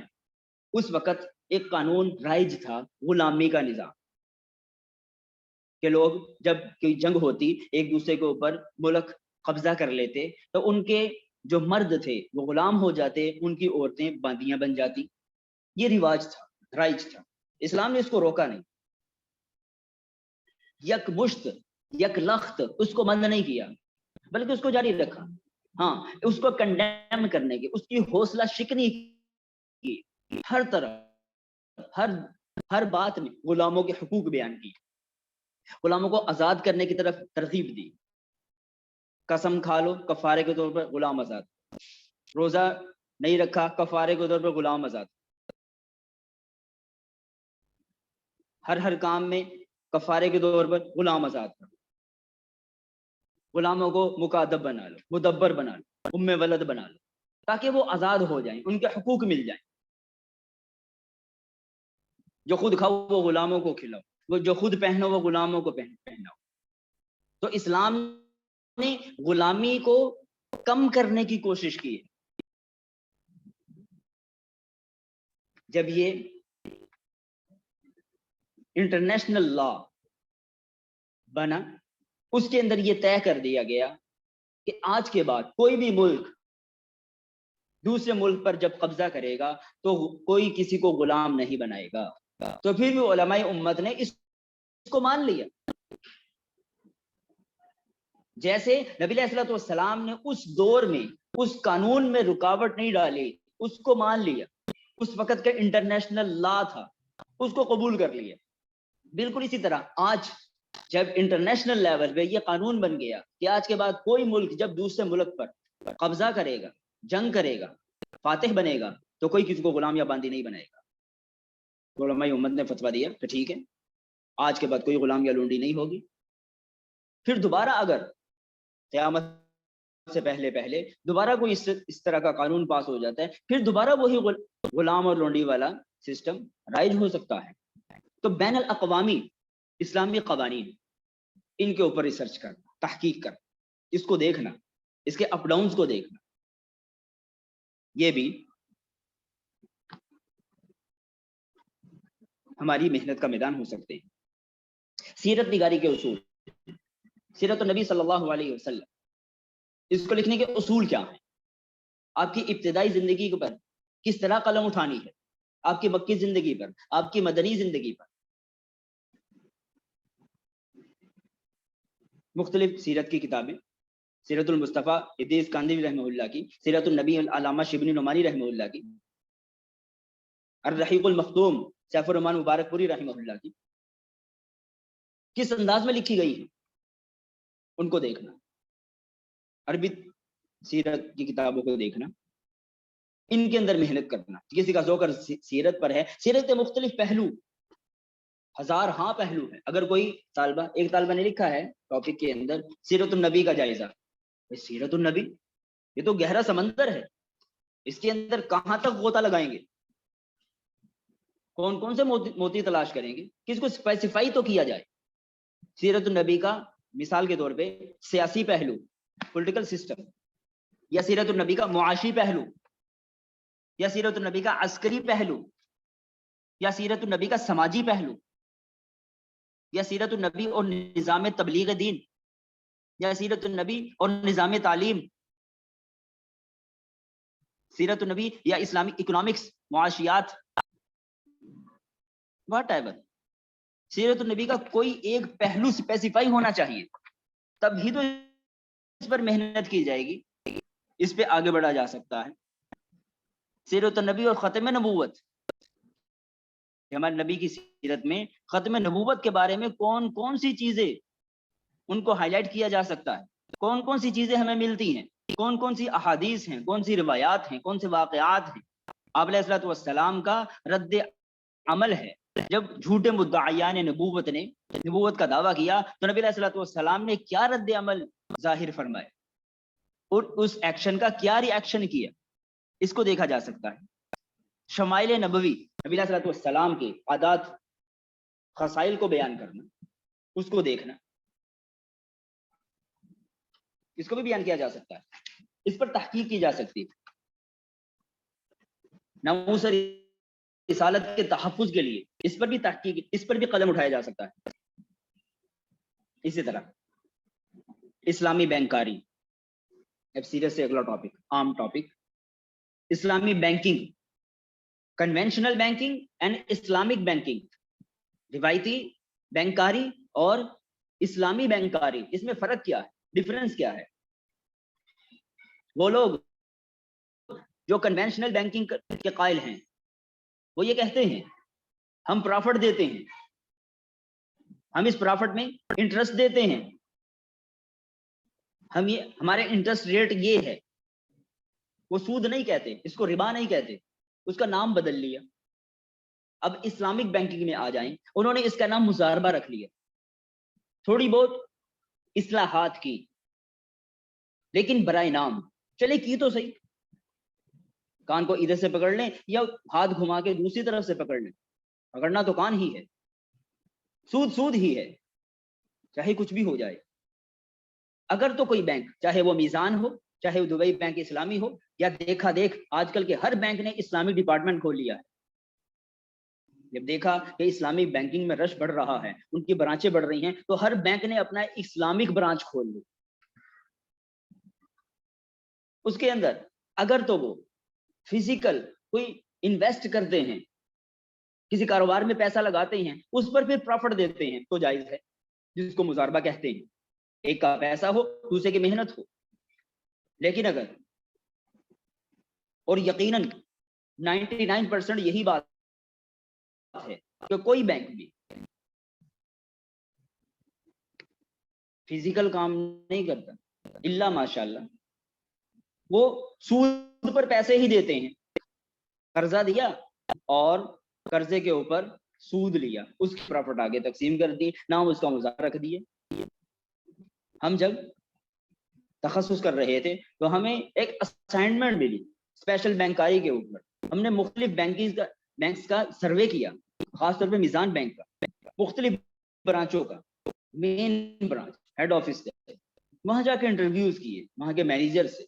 اس وقت ایک قانون رائج تھا، غلامی کا نظام، کہ لوگ جب کوئی جنگ ہوتی ایک دوسرے کے اوپر ملک قبضہ کر لیتے تو ان کے جو مرد تھے وہ غلام ہو جاتے، ان کی عورتیں باندیاں بن جاتی، یہ رواج تھا، رائج تھا۔ اسلام نے اس کو روکا نہیں، یک مشت یک لخت اس کو بند نہیں کیا، بلکہ اس کو جاری رکھا۔ ہاں، اس کو کنڈیم کرنے کی، اس کی حوصلہ شکنی کی، ہر طرح ہر بات میں غلاموں کے حقوق بیان کی، غلاموں کو آزاد کرنے کی طرف ترغیب دی۔ قسم کھا لو کفارے کے طور پر غلام آزاد، روزہ نہیں رکھا کفارے کے طور پر غلام آزاد، ہر کام میں کفارے کے طور پر غلام آزاد کرو، غلاموں کو مکاتب بنا لو، مدبر بنا لو، ام ولد بنا لو، تاکہ وہ آزاد ہو جائیں، ان کے حقوق مل جائیں۔ جو خود کھاؤ وہ غلاموں کو کھلاؤ، وہ جو خود پہنو وہ غلاموں کو پہناؤ۔ تو اسلام نے غلامی کو کم کرنے کی کوشش کی ہے۔ جب یہ انٹرنیشنل لا بنا، اس کے اندر یہ طے کر دیا گیا کہ آج کے بعد کوئی بھی ملک دوسرے ملک پر جب قبضہ کرے گا تو کوئی کسی کو غلام نہیں بنائے گا۔ تو پھر بھی علماء امت نے اس کو مان لیا، جیسے نبی علیہ الصلوۃ والسلام نے اس دور میں اس قانون میں رکاوٹ نہیں ڈالی، اس کو مان لیا، اس وقت کا انٹرنیشنل لا تھا، اس کو قبول کر لیا۔ بالکل اسی طرح آج جب انٹرنیشنل لیول پہ یہ قانون بن گیا کہ آج کے بعد کوئی ملک جب دوسرے ملک پر قبضہ کرے گا، جنگ کرے گا، فاتح بنے گا، تو کوئی کسی کو غلام یا باندی نہیں بنائے گا۔ تو علماء امت نے فتویٰ دیا کہ ٹھیک ہے، آج کے بعد کوئی غلام یا لونڈی نہیں ہوگی۔ پھر دوبارہ اگر قیامت سے پہلے دوبارہ کوئی اس طرح کا قانون پاس ہو جاتا ہے، پھر دوبارہ وہی غلام اور لونڈی والا سسٹم رائج ہو سکتا ہے۔ تو بین الاقوامی اسلامی قوانین، ان کے اوپر ریسرچ کرنا، تحقیق کرنا، اس کو دیکھنا، اس کے اپ ڈاؤنز کو دیکھنا، یہ بھی ہماری محنت کا میدان ہو سکتے ہیں۔ سیرت نگاری کے اصول، سیرت النبی صلی اللہ علیہ وسلم، اس کو لکھنے کے اصول کیا ہیں؟ آپ کی ابتدائی زندگی پر کس طرح قلم اٹھانی ہے، آپ کی مکی زندگی پر، آپ کی مدنی زندگی پر۔ مختلف سیرت کی کتابیں، سیرت المصطفیٰ ادریس کاندھوی رحمہ اللہ کی، سیرت النبی علامہ شبلی نعمانی رحمہ اللہ کی، الرحیق المختوم سیف الرحمن مبارک پوری رحمہ اللہ کی، کس انداز میں لکھی گئی ہے، ان کو دیکھنا، عربی سیرت کی کتابوں کو دیکھنا، ان کے اندر محنت کرنا۔ کسی کا ذوق سیرت پر ہے، سیرت کے مختلف پہلو، ہزار ہاں پہلو ہے۔ اگر کوئی ایک طالبہ نے لکھا ہے ٹاپک کے اندر سیرت النبی کا جائزہ، سیرت النبی یہ تو گہرا سمندر ہے، اس کے اندر کہاں تک غوطہ لگائیں گے، کون کون سے موتی تلاش کریں گے، کس کو اسپیسیفائی تو کیا جائے۔ سیرت النبی کا مثال کے طور پہ سیاسی پہلو، پولیٹیکل سسٹم، یا سیرت النبی کا معاشی پہلو، یا سیرت النبی کا عسکری پہلو، یا سیرت النبی کا سماجی پہلو، یا سیرت النبی اور نظام تبلیغ دین، یا سیرت النبی اور نظام تعلیم، سیرت النبی یا اسلامی اکنامکس، معاشیات، واٹ ایور۔ سیرت النبی کا کوئی ایک پہلو اسپیسیفائی ہونا چاہیے، تب ہی تو اس پر محنت کی جائے گی، اس پہ آگے بڑھا جا سکتا ہے۔ سیرت النبی اور ختم نبوت، ہمارے نبی کی سیرت میں ختم نبوت کے بارے میں کون کون سی چیزیں ان کو ہائی لائٹ کیا جا سکتا ہے، کون کون سی چیزیں ہمیں ملتی ہیں، کون کون سی احادیث ہیں، کون سی روایات ہیں، کون سے واقعات ہیں۔ آپ علیہ الصلوۃ والسلام کا رد عمل ہے، جب جھوٹے مدعیان نبوت نے نبوت کا دعویٰ کیا تو نبی علیہ الصلوۃ والسلام نے کیا رد عمل ظاہر فرمائے اور اس ایکشن کا کیا ری ایکشن کیا، اس کو دیکھا جا سکتا ہے۔ شمائل نبوی، نبی علیہ الصلوۃ والسلام کے عادات خصائل کو بیان کرنا، اس کو دیکھنا، اس کو بھی بیان کیا جا سکتا ہے، اس پر تحقیق کی جا سکتی ہے۔ ناموس رسالت کے تحفظ کے لیے اس پر بھی تحقیق، اس پر بھی قدم اٹھایا جا سکتا ہے۔ اسی طرح اسلامی بینکاری، اب سیریس سے اگلا ٹاپک، عام ٹاپک، اسلامی banking, conventional banking and Islamic banking, روایتی بینکاری اور اسلامی بینکاری، اس میں فرق کیا ہے، ڈفرنس کیا ہے۔ وہ لوگ جو کنونشنل بینکنگ کے قائل ہیں وہ یہ کہتے ہیں ہم پرافٹ دیتے ہیں، ہم اس پرافٹ میں انٹرسٹ دیتے ہیں، ہمارے انٹرسٹ ریٹ یہ ہے۔ وہ سود نہیں کہتے، اس کو ربا نہیں کہتے، اس کا نام بدل لیا۔ اب اسلامک بینکنگ میں آ جائیں، انہوں نے اس کا نام مزاربہ رکھ لیا، تھوڑی بہت اصلاحات کی، لیکن برائے نام چلے کی تو صحیح، کان کو ادھر سے پکڑ لیں یا ہاتھ گھما کے دوسری طرف سے پکڑ لیں، پکڑنا تو کان ہی ہے، سود سود ہی ہے، چاہے کچھ بھی ہو جائے۔ اگر تو کوئی بینک، چاہے وہ میزان ہو، چاہے وہ دبئی بینک اسلامی ہو، یا دیکھا دیکھ آج کل کے ہر بینک نے اسلامی ڈپارٹمنٹ کھول لیا ہے، جب دیکھا کہ اسلامی بینکنگ میں رش بڑھ رہا ہے، ان کی برانچیں بڑھ رہی ہیں، تو ہر بینک نے اپنا اسلامک برانچ کھول لی۔ اس کے اندر اگر تو وہ فزیکل کوئی انویسٹ کرتے ہیں، کسی کاروبار میں پیسہ لگاتے ہیں، اس پر پھر پروفٹ دیتے ہیں تو جائز ہے، جس کو مزاربہ کہتے ہیں، ایک کا پیسہ ہو دوسرے کی محنت ہو۔ لیکن اگر، اور یقیناً 99% یہی بات ہے کہ کوئی بینک بھی فزیکل کام نہیں کرتا الا ماشاءاللہ، وہ سود پر پیسے ہی دیتے ہیں، قرضہ دیا اور قرضے کے اوپر سود لیا، اس کی پراپرٹ آگے تقسیم کر دی، نام اس کا مظاہرہ رکھ دیے۔ ہم جب تخصص کر رہے تھے تو ہمیں ایک اسائنمنٹ ملی اسپیشل بینکاری کے اوپر۔ ہم نے مختلف بینکس کا سروے کیا، خاص طور پہ میزان بینک کا، مختلف برانچوں کا، مین برانچ ہیڈ آفس سے، وہاں جا کے انٹرویوز کیے وہاں کے مینیجر سے۔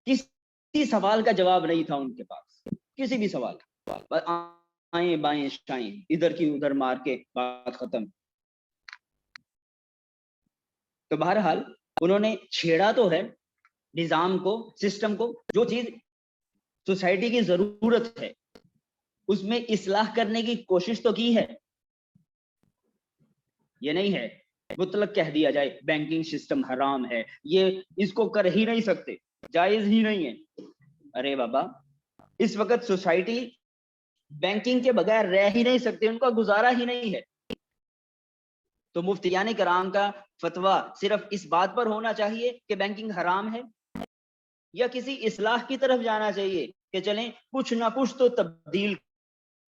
کسی سوال کا جواب نہیں تھا ان کے پاس، کسی بھی سوال کا، آئیں بائیں شائیں ادھر کی ادھر مار کے بات ختم۔ تو بہرحال انہوں نے چھیڑا تو ہے نظام کو، سسٹم کو، جو چیز سوسائٹی کی ضرورت ہے اس میں اصلاح کرنے کی کوشش تو کی ہے۔ یہ نہیں ہے مطلق کہہ دیا جائے بینکنگ سسٹم حرام ہے، یہ اس کو کر ہی نہیں سکتے، جائز ہی نہیں ہے۔ ارے بابا، اس وقت سوسائٹی بینکنگ کے بغیر رہ ہی نہیں سکتے، ان کا گزارا ہی نہیں ہے۔ تو مفتیان کرام کا فتویٰ صرف اس بات پر ہونا چاہیے کہ بینکنگ حرام ہے، یا کسی اصلاح کی طرف جانا چاہیے کہ چلیں کچھ نہ کچھ تو تبدیل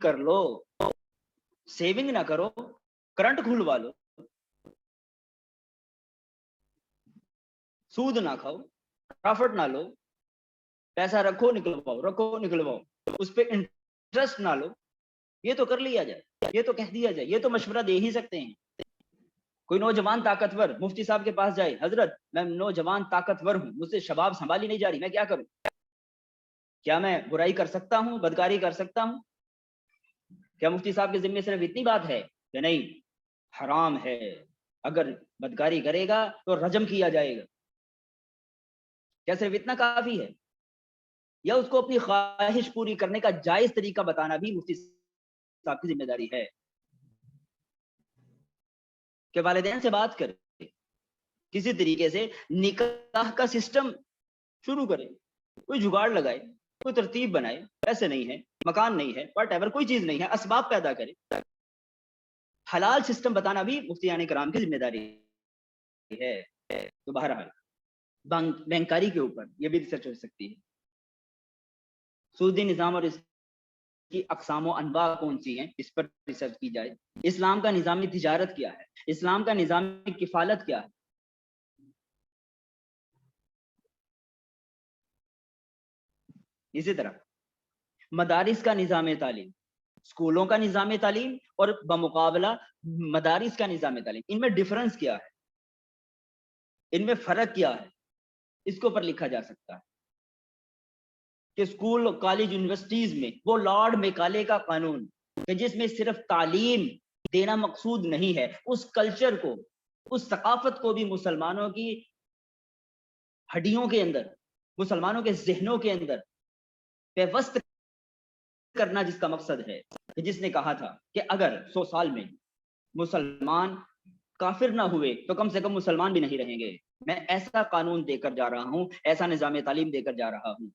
کر لو، سیونگ نہ کرو، کرنٹ کھلوا لو، سود نہ کھاؤ، پرافٹ نہ لو، پیسہ رکھو نکلواؤ، اس پہ انٹرسٹ نہ لو۔ یہ تو کر لیا جائے، یہ تو کہہ دیا جائے، یہ تو مشورہ دے ہی سکتے ہیں۔ کوئی نوجوان طاقتور مفتی صاحب کے پاس جائے، حضرت میں نوجوان طاقتور ہوں، مجھ سے شباب سنبھالی نہیں جا رہی، میں کیا کروں؟ کیا میں برائی کر سکتا ہوں، بدکاری کر سکتا ہوں؟ کیا مفتی صاحب کے ذمے صرف اتنی بات ہے کہ نہیں حرام ہے، اگر بدکاری کرے گا تو رجم کیا جائے گا؟ کیا صرف اتنا کافی ہے؟ یا اس کو اپنی خواہش پوری کرنے کا جائز طریقہ بتانا بھی مفتی صاحب کی ذمہ داری ہے؟ کہ والدین سے بات کرے، کسی طریقے سے نکاح کا سسٹم شروع کرے، کوئی جگاڑ لگائے، کوئی ترتیب بنائے، پیسے نہیں ہے، مکان نہیں ہے، واٹ ایور کوئی چیز نہیں ہے، اسباب پیدا کرے۔ حلال سسٹم بتانا بھی مفتیان کرام کی ذمہ داری ہے۔ تو بہرحال بینکاری کے اوپر یہ بھی ریسرچ ہو سکتی ہے، سودی نظام اور اس کی اقسام و انواع کون سی ہیں، اس پر ریسرچ کی جائے۔ اسلام کا نظام تجارت کیا ہے، اسلام کا نظام کفالت کیا ہے۔ اسی طرح مدارس کا نظام تعلیم، اسکولوں کا نظام تعلیم اور بمقابلہ مدارس کا نظام تعلیم، ان میں ڈفرنس کیا ہے، ان میں فرق کیا ہے، اس کے اوپر لکھا جا سکتا ہے کہ اسکول، کالج، یونیورسٹیز میں وہ لارڈ میکالے کا قانون کہ جس میں صرف تعلیم دینا مقصود نہیں ہے، اس کلچر کو، اس ثقافت کو بھی مسلمانوں کی ہڈیوں کے اندر، مسلمانوں کے ذہنوں کے اندر پیوست کرنا، جس کا مقصد ہے کہ جس نے کہا تھا کہ اگر 100 سال میں مسلمان کافر نہ ہوئے تو کم سے کم مسلمان بھی نہیں رہیں گے، میں ایسا قانون دے کر جا رہا ہوں، ایسا نظام تعلیم دے کر جا رہا ہوں۔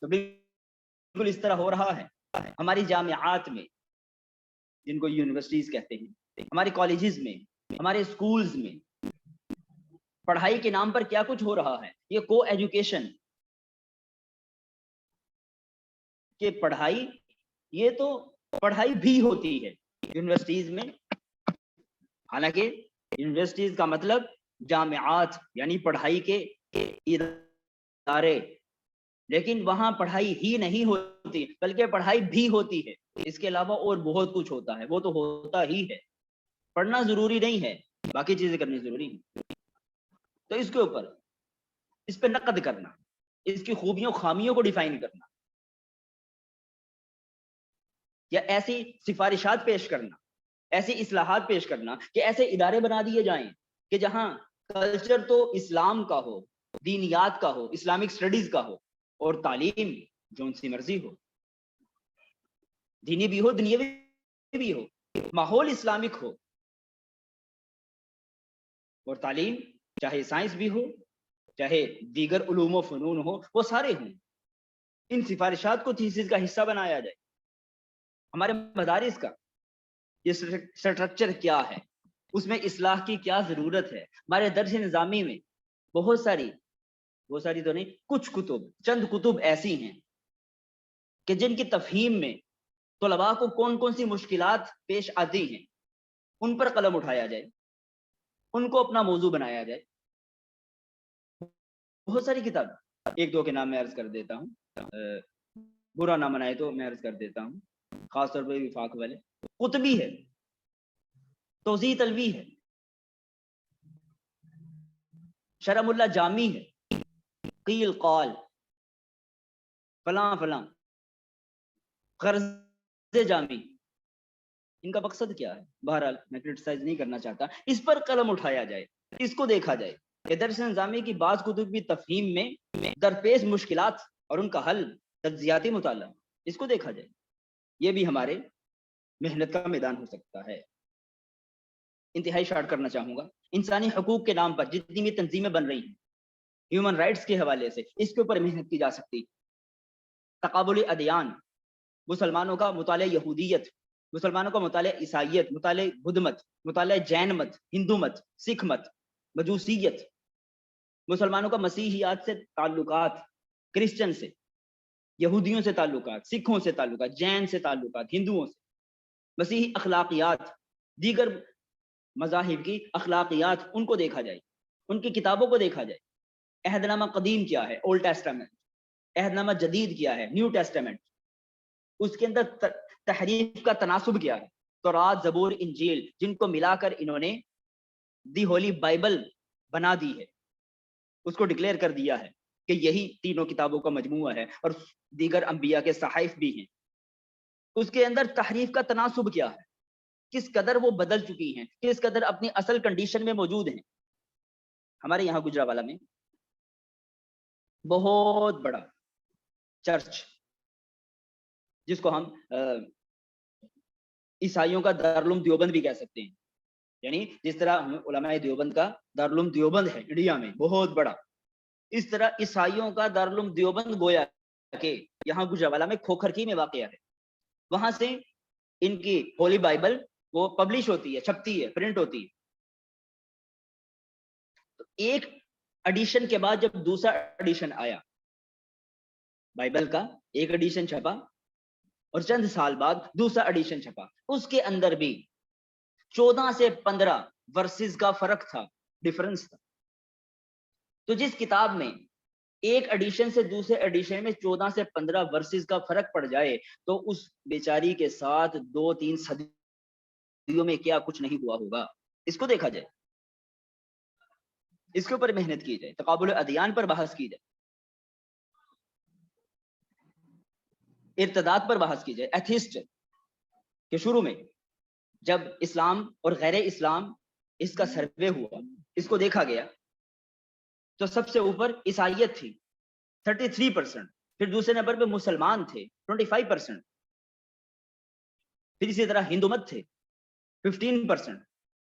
تو بالکل اس طرح ہو رہا ہے ہماری جامعات میں، جن کو یونیورسٹیز کہتے ہیں، ہمارے کالجز میں، ہمارے اسکولز میں پڑھائی کے نام پر کیا کچھ ہو رہا ہے۔ یہ کو ایجوکیشن کہ پڑھائی، یہ تو پڑھائی بھی ہوتی ہے یونیورسٹیز میں، حالانکہ یونیورسٹیز کا مطلب جامعات یعنی پڑھائی کے ادارے، لیکن وہاں پڑھائی ہی نہیں ہوتی بلکہ پڑھائی بھی ہوتی ہے، اس کے علاوہ اور بہت کچھ ہوتا ہے، وہ تو ہوتا ہی ہے، پڑھنا ضروری نہیں ہے، باقی چیزیں کرنی ضروری ہیں۔ تو اس کے اوپر، اس پہ نقد کرنا، اس کی خوبیوں خامیوں کو ڈیفائن کرنا، یا ایسی سفارشات پیش کرنا، ایسی اصلاحات پیش کرنا کہ ایسے ادارے بنا دیے جائیں کہ جہاں کلچر تو اسلام کا ہو، دینیات کا ہو، اسلامک سٹڈیز کا ہو، اور تعلیم جون سی مرضی ہو، دینی بھی ہو، دنیاوی بھی ہو، ماحول اسلامک ہو، اور تعلیم چاہے سائنس بھی ہو، چاہے دیگر علوم و فنون ہو، وہ سارے ہوں۔ ان سفارشات کو تھیسس کا حصہ بنایا جائے۔ ہمارے مدارس کا یہ سٹرکچر کیا ہے، اس میں اصلاح کی کیا ضرورت ہے۔ ہمارے درس نظامی میں بہت ساری تو نہیں، کچھ کتب، چند کتب ایسی ہیں کہ جن کی تفہیم میں طلباء کو کون کون سی مشکلات پیش آتی ہیں ان پر قلم اٹھایا جائے، ان کو اپنا موضوع بنایا جائے. بہت ساری کتاب، ایک دو کے نام میں عرض کر دیتا ہوں، برا نہ منائے تو میں عرض کر دیتا ہوں، خاص طور پر وفاق والے. قطبی ہے، توضیح تلوی ہے، شرم اللہ جامی ہے، قیل قال، فلاں فلاں، غرض جامی. ان کا مقصد کیا ہے؟ بہرحال میں کرٹیسائز نہیں کرنا چاہتا. اس پر قلم اٹھایا جائے، اس کو دیکھا جائے کہ درس نظامی کی بعض کتب کی تفہیم میں درپیش مشکلات اور ان کا حل، تجزیاتی مطالعہ، اس کو دیکھا جائے. یہ بھی ہمارے محنت کا میدان ہو سکتا ہے. انتہائی شارٹ کرنا چاہوں گا، انسانی حقوق کے نام پر جتنی بھی تنظیمیں بن رہی ہیں ہیومن رائٹس کے حوالے سے، اس کے اوپر محنت کی جا سکتی. تقابل ادیان، مسلمانوں کا مطالعہ یہودیت، مسلمانوں کا مطالعہ عیسائیت، مطالعہ بدھ مت، مطالعہ جین مت، ہندو مت، سکھ مت، مجوسیت، مسلمانوں کا مسیحیات سے تعلقات، کرسچن سے، یہودیوں سے تعلقات، سکھوں سے تعلقات، جین سے تعلقات، ہندوؤں سے، مسیحی اخلاقیات، دیگر مذاہب کی اخلاقیات، ان کو دیکھا جائے، ان کی کتابوں کو دیکھا جائے. عہد نامہ قدیم کیا ہے، اولڈ ٹیسٹامنٹ، عہد نامہ جدید کیا ہے، نیو ٹیسٹامنٹ، اس کے اندر تحریف کا تناسب کیا ہے. تورات، زبور، انجیل، جن کو ملا کر انہوں نے دی ہولی بائبل بنا دی ہے، اس کو ڈکلیئر کر دیا ہے کہ یہی تینوں کتابوں کا مجموعہ ہے، اور دیگر انبیاء کے صحائف بھی ہیں. اس کے اندر تحریف کا تناسب کیا ہے، کس قدر وہ بدل چکی ہیں، کس قدر اپنی اصل کنڈیشن میں موجود ہیں. ہمارے یہاں گجرانوالہ میں بہت بڑا چرچ، جس کو ہم عیسائیوں کا دارالعلوم دیوبند بھی کہہ سکتے ہیں، یعنی جس طرح علماء دیوبند کا دارالعلوم دیوبند ہے انڈیا میں بہت بڑا، اس طرح عیسائیوں کا دارالعلوم دیوبند گویا کہ یہاں گجرانوالہ میں کھوکھرکی میں واقع ہے. وہاں سے ان کی ہولی بائبل وہ پبلش ہوتی ہے، چھپتی ہے، پرنٹ ہوتی ہے. تو ایک ایڈیشن کے بعد جب دوسرا ایڈیشن آیا بائبل کا، ایک ایڈیشن چھپا اور چند سال بعد دوسرا ایڈیشن چھپا، اس کے اندر بھی 14 سے 15 ورسز کا فرق تھا، ڈفرنس تھا. تو جس کتاب میں ایک ایڈیشن سے دوسرے ایڈیشن میں 14 سے 15 ورسز کا فرق پڑ جائے تو اس بیچاری کے ساتھ 2-3 صدیوں میں کیا کچھ نہیں ہوا ہوگا. اس کو دیکھا جائے، اس کے اوپر محنت کی جائے، تقابل ادیان پر بحث کی جائے، ارتداد پر بحث کی جائے. ایتھیسٹ کہ شروع میں جب اسلام اور غیر اسلام اس کا سروے ہوا، اس کو دیکھا گیا تو سب سے اوپر عیسائیت تھی 33%، پھر دوسرے نمبر پہ مسلمان تھے 25%، پھر اسی طرح ہندو مت تھے 15%،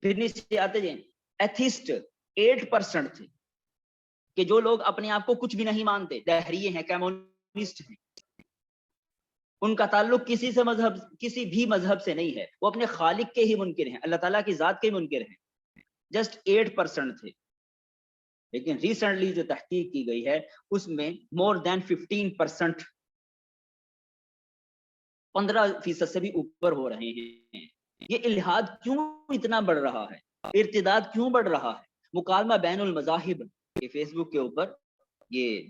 پھر نیچے آتے جائیں ایتھیسٹ 8% تھے، کہ جو لوگ اپنے آپ کو کچھ بھی نہیں مانتے، دہریے ہیں، کمیونسٹ ہیں، ان کا تعلق کسی بھی مذہب سے نہیں ہے، وہ اپنے خالق کے ہی منکر ہیں، اللہ تعالیٰ کی ذات کے ہی منکر ہیں. جسٹ 8% تھے. لیکن ریسنٹلی جو تحقیق کی گئی ہے اس میں مور دین 15%، 15% سے بھی اوپر ہو رہے ہیں. یہ الحاد کیوں اتنا بڑھ رہا ہے، ارتداد کیوں بڑھ رہا ہے؟ مکالمہ بین المذاہب، یہ فیس بک کے اوپر یہ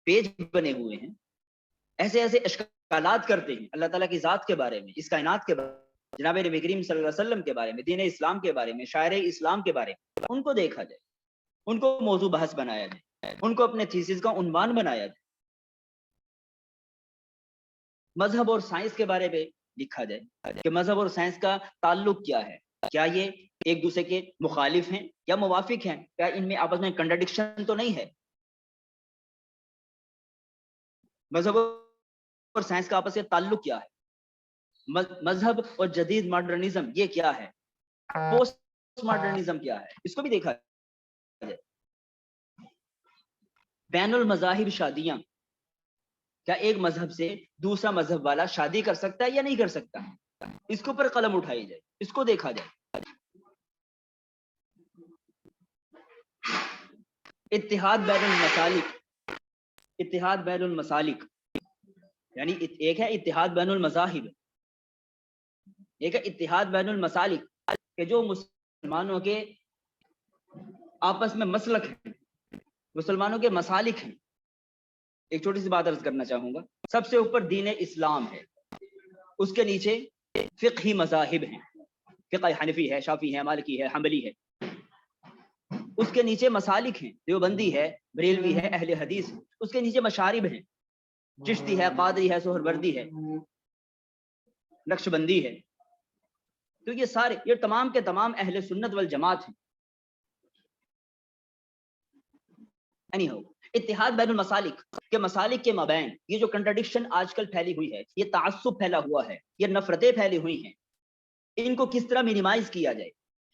پیج بنے ہوئے ہیں، ایسے ایسے اشکالات کرتے ہیں اللہ تعالیٰ کی ذات کے بارے میں، اس کائنات کے بارے میں، جناب نبی کریم صلی اللہ علیہ وسلم کے بارے میں، دین اسلام کے بارے میں، شاعر اسلام کے بارے میں. ان کو دیکھا جائے، ان کو موضوع بحث بنایا جائے، ان کو اپنے تھیسس کا عنوان بنایا جائے. مذہب اور سائنس کے بارے میں لکھا جائے کہ مذہب اور سائنس کا تعلق کیا ہے، کیا یہ ایک دوسرے کے مخالف ہیں یا موافق ہیں، کیا ان میں آپس میں کنٹرڈکشن تو نہیں ہے. مذہب اور سائنس کا آپس میں تعلق کیا ہے، مذہب اور جدید ماڈرنزم یہ کیا ہے، پوسٹ ماڈرنزم کیا ہے، اس کو بھی دیکھا جائے. بین المذاہب شادیاں، کیا ایک مذہب سے دوسرا مذہب والا شادی کر سکتا ہے یا نہیں کر سکتا، اس کے اوپر قلم اٹھائی جائے، اس کو دیکھا جائے. اتحاد بین المسالک، اتحاد بین المسالک، یعنی ایک ہے اتحاد بین المذاہب، ایک ہے اتحاد بین المسالک کہ جو مسلمانوں کے آپس میں مسلک ہیں، مسلمانوں کے مسالک ہیں. ایک چھوٹی سی بات عرض کرنا چاہوں گا. سب سے اوپر دین اسلام ہے، اس کے نیچے فقہی مذاہب ہیں، فقہ حنفی ہے، شافعی ہے، مالکی ہے، حنبلی ہے. اس کے نیچے مسالک ہیں، دیوبندی ہے، بریلوی ہے، اہل حدیث ہے. اس کے نیچے مشارب ہیں، چشتی ہے، قادری ہے، سہروردی ہے، نقش بندی ہے. تو یہ سارے، یہ تمام کے تمام اہل سنت والجماعت ہیں. اتحاد بین المسالک کے مسالک کے مابین یہ جو کنٹرڈکشن آج کل پھیلی ہوئی ہے، یہ تعصب پھیلا ہوا ہے، یہ نفرتیں پھیلی ہوئی ہیں، ان کو کس طرح مینیمائز کیا جائے،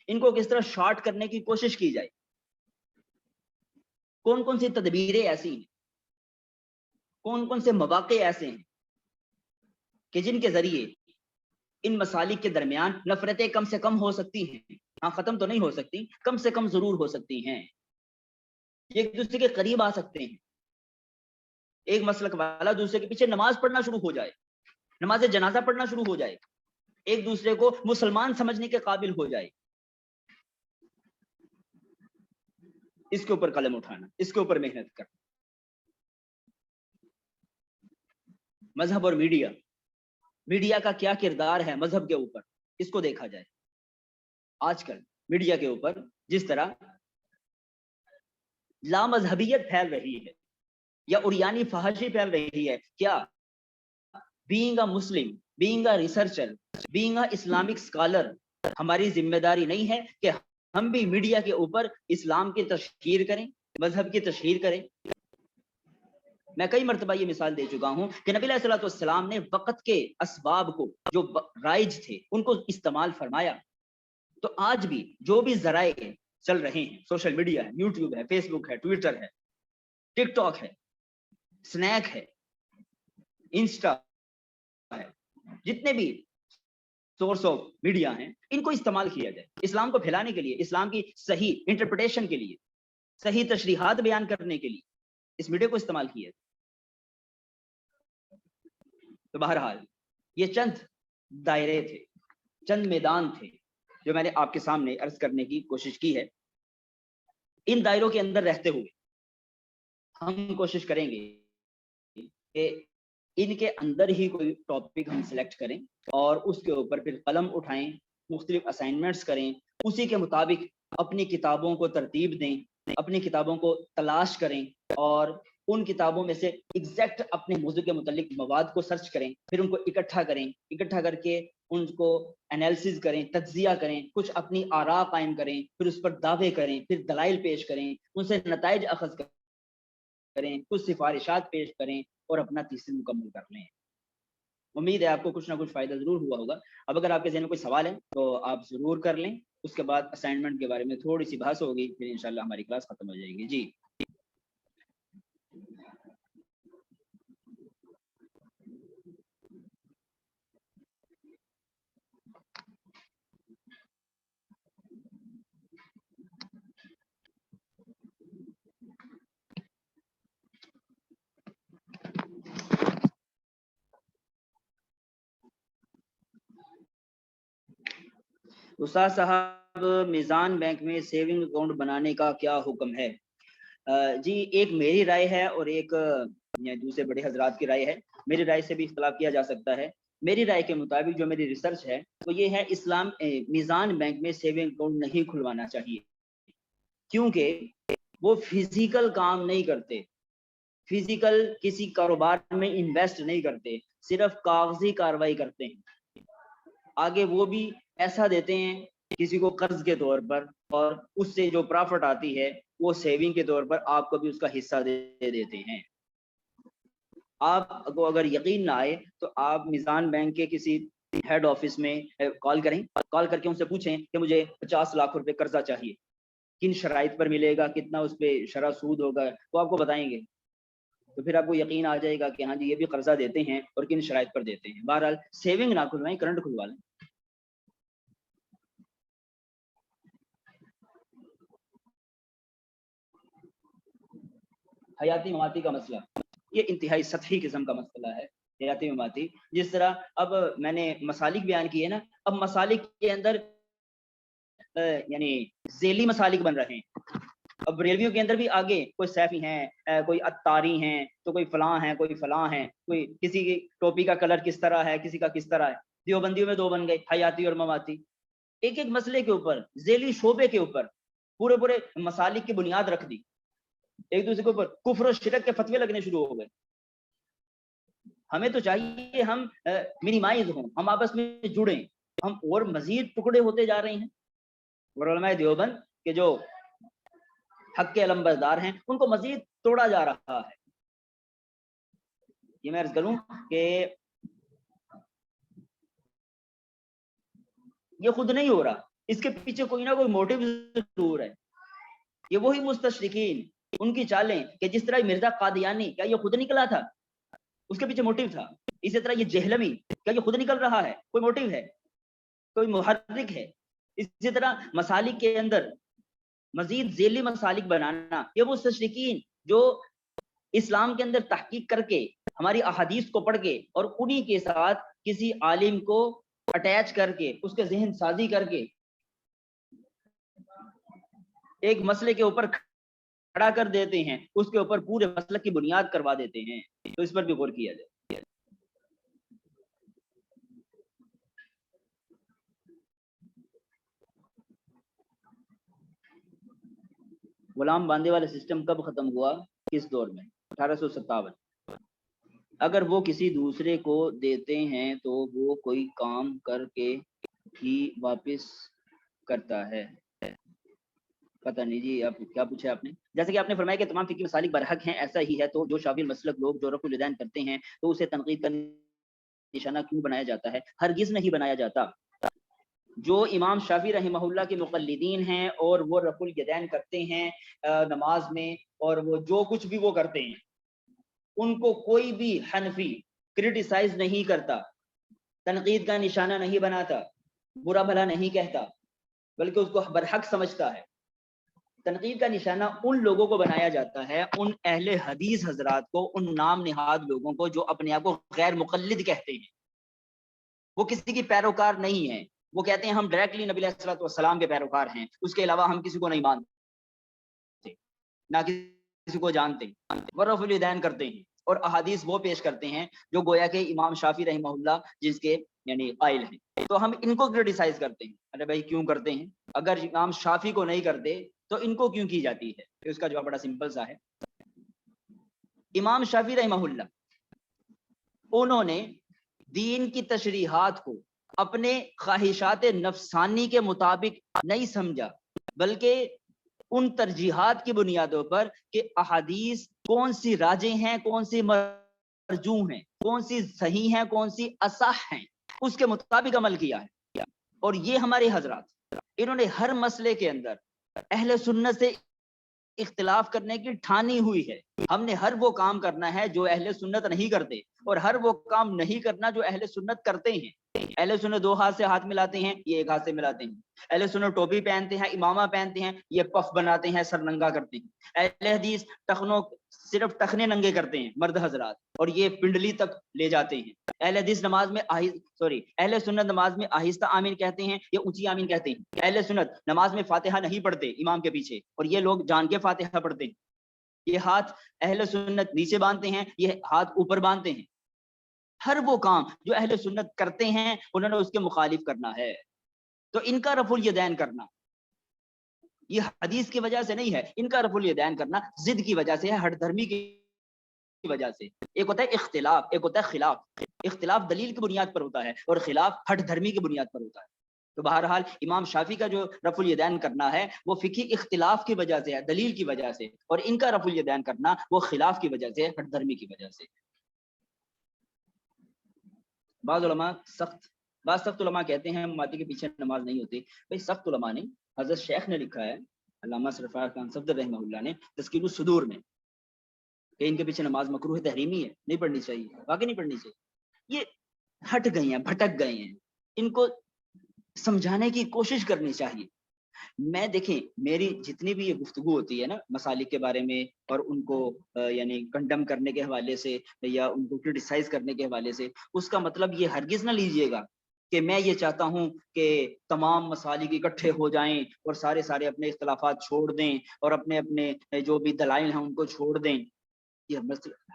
ان کو کس طرح شارٹ کرنے کی کوشش کی جائے. کون کون سی تدبیریں ایسی ہیں، کون کون سے مواقع ایسے ہیں کہ جن کے ذریعے ان مسالک کے درمیان نفرتیں کم سے کم ہو سکتی ہیں. ہاں ختم تو نہیں ہو سکتی، کم سے کم ضرور ہو سکتی ہیں. یہ ایک دوسرے کے قریب آ سکتے ہیں. ایک مسلک والا دوسرے کے پیچھے نماز پڑھنا شروع ہو جائے، نماز جنازہ پڑھنا شروع ہو جائے، ایک دوسرے کو مسلمان سمجھنے کے قابل ہو جائے. اس کے اوپر قلم اٹھانا، اس کے اوپر محنت کرنا. مذہب اور میڈیا، میڈیا کا کیا کردار ہے مذہب کے اوپر، اس کو دیکھا جائے. آج کل میڈیا کے اوپر جس طرح لامذہبیت پھیل رہی ہے یا اریانی فحاشی پھیل رہی ہے، کیا being a Muslim, being a researcher, being a Islamic scholar ہماری ذمہ داری نہیں ہے کہ ہم بھی میڈیا کے اوپر اسلام کی تشہیر کریں، مذہب کی تشہیر کریں؟ میں کئی مرتبہ یہ مثال دے چکا ہوں کہ نبی علیہ الصلوۃ والسلام نے وقت کے اسباب کو جو رائج تھے ان کو استعمال فرمایا. تو آج بھی جو بھی ذرائع چل رہے ہیں، سوشل میڈیا ہے، یوٹیوب ہے، فیس بک ہے، ٹویٹر ہے، ٹک ٹاک ہے، سنیک ہے، انسٹا ہے، جتنے بھی سورس آف میڈیا ہیں ان کو استعمال کیا جائے اسلام کو پھیلانے کے لیے، اسلام کی صحیح انٹرپریٹیشن کے لیے، صحیح تشریحات بیان کرنے کے لیے اس میڈیا کو استعمال کیا جائے. تو بہرحال یہ چند دائرے تھے، چند میدان تھے جو میں نے آپ کے سامنے عرض کرنے کی کوشش کی ہے. ان دائروں کے اندر رہتے ہوئے ہم کوشش کریں گے کہ ان کے اندر ہی کوئی ٹاپک ہم سلیکٹ کریں اور اس کے اوپر پھر قلم اٹھائیں، مختلف اسائنمنٹس کریں، اسی کے مطابق اپنی کتابوں کو ترتیب دیں، اپنی کتابوں کو تلاش کریں اور ان کتابوں میں سے ایگزیکٹ اپنے موضوع کے متعلق مواد کو سرچ کریں، پھر ان کو اکٹھا کریں، اکٹھا کر کے ان کو انالیسز کریں، تجزیہ کریں، کچھ اپنی آراء قائم کریں، پھر اس پر دعوے کریں، پھر دلائل پیش کریں، ان سے نتائج اخذ کریں، کچھ سفارشات پیش کریں اور اپنا تیسری مکمل کر لیں. امید ہے آپ کو کچھ نہ کچھ فائدہ ضرور ہوا ہوگا. اب اگر آپ کے ذہن میں کوئی سوال ہے تو آپ ضرور کر لیں، اس کے بعد اسائنمنٹ کے بارے میں تھوڑی سی بحث ہوگی، پھر انشاءاللہ ہماری کلاس ختم ہو جائے گی. جی استاد صاحب، میزان بینک میں سیونگ اکاؤنٹ بنانے کا کیا حکم ہے؟ جی ایک میری رائے ہے اور ایک دوسرے بڑے حضرات کی رائے ہے. میری رائے سے بھی اختلاف کیا جا سکتا ہے. میری رائے کے مطابق جو میری ریسرچ ہے وہ یہ ہے، اسلام میزان بینک میں سیونگ اکاؤنٹ نہیں کھلوانا چاہیے، کیونکہ وہ فزیکل کام نہیں کرتے، فزیکل کسی کاروبار میں انویسٹ نہیں کرتے، صرف کاغذی کاروائی کرتے ہیں. آگے وہ بھی پیسہ دیتے ہیں کسی کو قرض کے طور پر، اور اس سے جو پرافٹ آتی ہے وہ سیونگ کے طور پر آپ کو بھی اس کا حصہ دے دیتے ہیں. آپ کو اگر یقین نہ آئے تو آپ میزان بینک کے کسی ہیڈ آفس میں کال کریں، کال کر کے ان سے پوچھیں کہ مجھے 50 لاکھ روپے قرضہ چاہیے، کن شرائط پر ملے گا، کتنا اس پہ شرح سود ہوگا، وہ آپ کو بتائیں گے. تو پھر آپ کو یقین آ جائے گا کہ ہاں جی یہ بھی قرضہ دیتے ہیں اور کن شرائط پر دیتے ہیں. بہرحال سیونگ نہ کھلوائیں، کرنٹ کھلوا لیں. حیاتی مماتی کا مسئلہ یہ انتہائی سطحی قسم کا مسئلہ ہے. حیاتی مماتی. جس طرح اب میں نے مسالک بیان کیے نا, اب مسالک کے اندر یعنی ذیلی مسالک بن رہے ہیں. اب بریلویوں کے اندر بھی آگے کوئی سیفی ہیں, کوئی اتاری ہیں, تو کوئی فلاں ہیں, کوئی فلاں ہیں, کوئی کسی کی ٹوپی کا کلر کس طرح ہے, کسی کا کس طرح ہے. دیوبندیوں میں 2 بن گئے, حیاتی اور مماتی. ایک ایک مسئلے کے اوپر, ذیلی شعبے کے اوپر پورے پورے مسالک کی بنیاد رکھ دی. ایک دوسرے کے اوپر کفر و شرک کے فتوے لگنے شروع ہو گئے. ہمیں تو چاہیے ہم منیمائز ہوں, ہم آپس میں جڑیں, ہم اور مزید ٹکڑے ہوتے جا رہے ہیں. اور علماء دیوبند کے جو حق کے علمبردار ہیں ان کو مزید توڑا جا رہا ہے. یہ میں عرض کروں کہ یہ خود نہیں ہو رہا, اس کے پیچھے کوئی نہ کوئی موٹیو ضرور ہے. یہ وہی مستشرقین, ان کی چالیں, کہ جس طرح مرزا قادیانی, کیا یہ خود نکلا تھا؟ اس کے پیچھے موٹیو تھا. اسی طرح یہ جہلمی, کیا یہ خود نکل رہا ہے؟ کوئی موٹیو ہے, کوئی محرک ہے. اسی طرح مسالک کے اندر مزید ذیلی مسالک بنانا, یہ وہ مستشرقین جو اسلام کے اندر تحقیق کر کے ہماری احادیث کو پڑھ کے اور انہی کے ساتھ کسی عالم کو اٹیچ کر کے اس کے ذہن سازی کر کے ایک مسئلے کے اوپر کھڑا کر دیتے ہیں, اس کے اوپر پورے مسلک کی بنیاد کروا دیتے ہیں. تو اس پر بھی غور کیا جائے. غلام باندھے والا سسٹم کب ختم ہوا, کس دور میں؟ 1857. اگر وہ کسی دوسرے کو دیتے ہیں تو وہ کوئی کام کر کے ہی واپس کرتا ہے. پتہ نہیں جی, آپ کیا پوچھا آپ نے؟ جیسے کہ آپ نے فرمایا کہ تمام فقہی مسالک برحق ہیں, ایسا ہی ہے تو جو شافعی مسلک لوگ جو رفع الیدین کرتے ہیں تو اسے تنقید کا نشانہ کیوں بنایا جاتا ہے؟ ہرگز نہیں بنایا جاتا. جو امام شافعی رحمہ اللہ کے مقلدین ہیں اور وہ رفع الیدین کرتے ہیں نماز میں, اور وہ جو کچھ بھی وہ کرتے ہیں, ان کو کوئی بھی حنفی کرٹیسائز نہیں کرتا, تنقید کا نشانہ نہیں بناتا, برا بھلا نہیں کہتا, بلکہ اس کو برحق سمجھتا ہے. تنقید کا نشانہ ان لوگوں کو بنایا جاتا ہے, ان اہل حدیث حضرات کو, ان نام نہاد لوگوں کو جو اپنے آپ کو غیر مقلد کہتے ہیں. وہ کسی کی پیروکار نہیں ہیں, وہ کہتے ہیں ہم ڈائریکٹلی نبی علیہ الصلوۃ والسلام کے پیروکار ہیں, اس کے علاوہ ہم کسی کو نہیں مانتے, نہ کسی کو جانتے. وہ رفع الیدین کرتے ہیں اور احادیث وہ پیش کرتے ہیں جو گویا کہ امام شافعی رحمہ اللہ جس کے یعنی قائل ہیں. تو ہم ان کو کرٹیسائز کرتے ہیں, ارے بھائی کیوں کرتے ہیں؟ اگر امام شافعی کو نہیں کرتے تو ان کو کیوں کی جاتی ہے؟ تو اس کا جواب بڑا سمپل سا ہے. امام شافعی رحمہ اللہ انہوں نے دین کی تشریحات کو اپنے خواہشات نفسانی کے مطابق نہیں سمجھا, بلکہ ان ترجیحات کی بنیادوں پر کہ احادیث کون سی راجح ہیں, کون سی مرجوح ہیں, کون سی صحیح ہیں, کون سی اصح ہیں, اس کے مطابق عمل کیا ہے. اور یہ ہمارے حضرات انہوں نے ہر مسئلے کے اندر اہل سنت سے اختلاف کرنے کی ٹھانی ہوئی ہے. ہم نے ہر وہ کام کرنا ہے جو اہل سنت نہیں کرتے, اور ہر وہ کام نہیں کرنا جو اہل سنت کرتے ہیں. اہل سنت 2 ہاتھ سے ہاتھ ملاتے ہیں, یہ 1 ہاتھ سے ملاتے ہیں. اہل سنت ٹوپی پہنتے ہیں, امامہ پہنتے ہیں, یہ پف بناتے ہیں, سر ننگا کرتے ہیں. اہل حدیث صرف ٹخنے ننگے کرتے ہیں مرد حضرات, اور یہ پنڈلی تک لے جاتے ہیں. اہل حدیث نماز میں اہل سنت نماز میں آہستہ آمین کہتے ہیں, یہ اونچی آمین کہتے ہیں. اہل سنت نماز میں فاتحہ نہیں پڑھتے امام کے پیچھے, اور یہ لوگ جان کے فاتحہ پڑھتے ہیں. یہ ہاتھ اہل سنت نیچے باندھتے ہیں, یہ ہاتھ اوپر باندھتے ہیں. ہر وہ کام جو اہل سنت کرتے ہیں انہوں نے اس کے مخالف کرنا ہے. تو ان کا رفع الیدین کرنا یہ حدیث کی وجہ سے نہیں ہے, ان کا رفع الیدین کرنا ضد کی وجہ سے ہے, ہٹ دھرمی کی وجہ سے. ایک ہوتا ہے اختلاف, ایک ہوتا ہے خلاف. اختلاف دلیل کی بنیاد پر ہوتا ہے اور خلاف ہٹ دھرمی کی بنیاد پر ہوتا ہے. تو بہرحال امام شافعی کا جو رفع الیدین کرنا ہے وہ فقہی اختلاف کی وجہ سے ہے, دلیل کی وجہ سے, اور ان کا رفع الیدین کرنا وہ خلاف کی وجہ سے, ہٹ دھرمی کی وجہ سے. بعض سخت علماء کہتے ہیں ماتی کے پیچھے نماز نہیں ہوتی. بھائی سخت علماء نے, حضرت شیخ نے لکھا ہے, علامہ سرفراز خان صفدر رحمہ اللہ نے تذکیر الصدور میں, کہ ان کے پیچھے نماز مکروہ تحریمی ہے, نہیں پڑھنی چاہیے. واقعی نہیں پڑھنی چاہیے. یہ ہٹ گئے ہیں, بھٹک گئے ہیں, ان کو سمجھانے کی کوشش کرنی چاہیے. میں دیکھیں میری جتنی بھی یہ گفتگو ہوتی ہے نا مسالک کے بارے میں اور ان کو یعنی کنڈم کرنے کے حوالے سے یا ان کو کرٹیسائز کرنے کے حوالے سے، اس کا مطلب یہ ہرگز نہ لیجئے گا کہ میں یہ چاہتا ہوں کہ تمام مسالک اکٹھے ہو جائیں اور سارے اپنے اختلافات چھوڑ دیں اور اپنے اپنے جو بھی دلائل ہیں ان کو چھوڑ دیں. یہ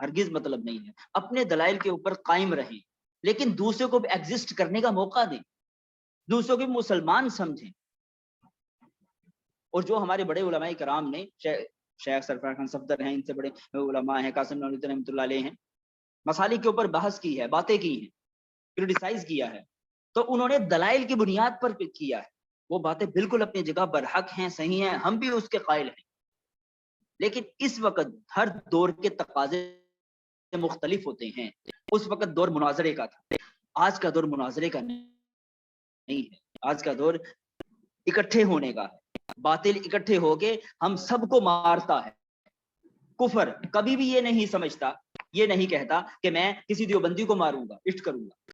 ہرگز مطلب نہیں ہے. اپنے دلائل کے اوپر قائم رہیں لیکن دوسرے کو بھی ایگزسٹ کرنے کا موقع دیں، دوسروں کو بھی مسلمان سمجھیں. اور جو ہمارے بڑے علماء کرام نے، شیخ سرفراز خان صفدر ہیں، ان سے بڑے علماء ہیں، قاسم نانوتوی رحمۃ اللہ علیہ ہیں، مسالک کے اوپر بحث کی ہے، باتیں کی ہیں، کرٹیسائز کیا ہے، تو انہوں نے دلائل کی بنیاد پر کیا ہے. وہ باتیں بالکل اپنی جگہ پر حق ہیں، صحیح ہیں، ہم بھی اس کے قائل ہیں. لیکن اس وقت ہر دور کے تقاضے مختلف ہوتے ہیں. اس وقت دور مناظرے کا تھا، آج کا دور مناظرے کا نہیں ہے. آج کا دور اکٹھے ہونے کا ہے. باطل اکٹھے ہو کے ہم سب کو مارتا ہے. کفر کبھی بھی یہ نہیں سمجھتا، یہ نہیں کہتا کہ میں کسی دیوبندی کو ماروں گا، اشٹ کروں گا.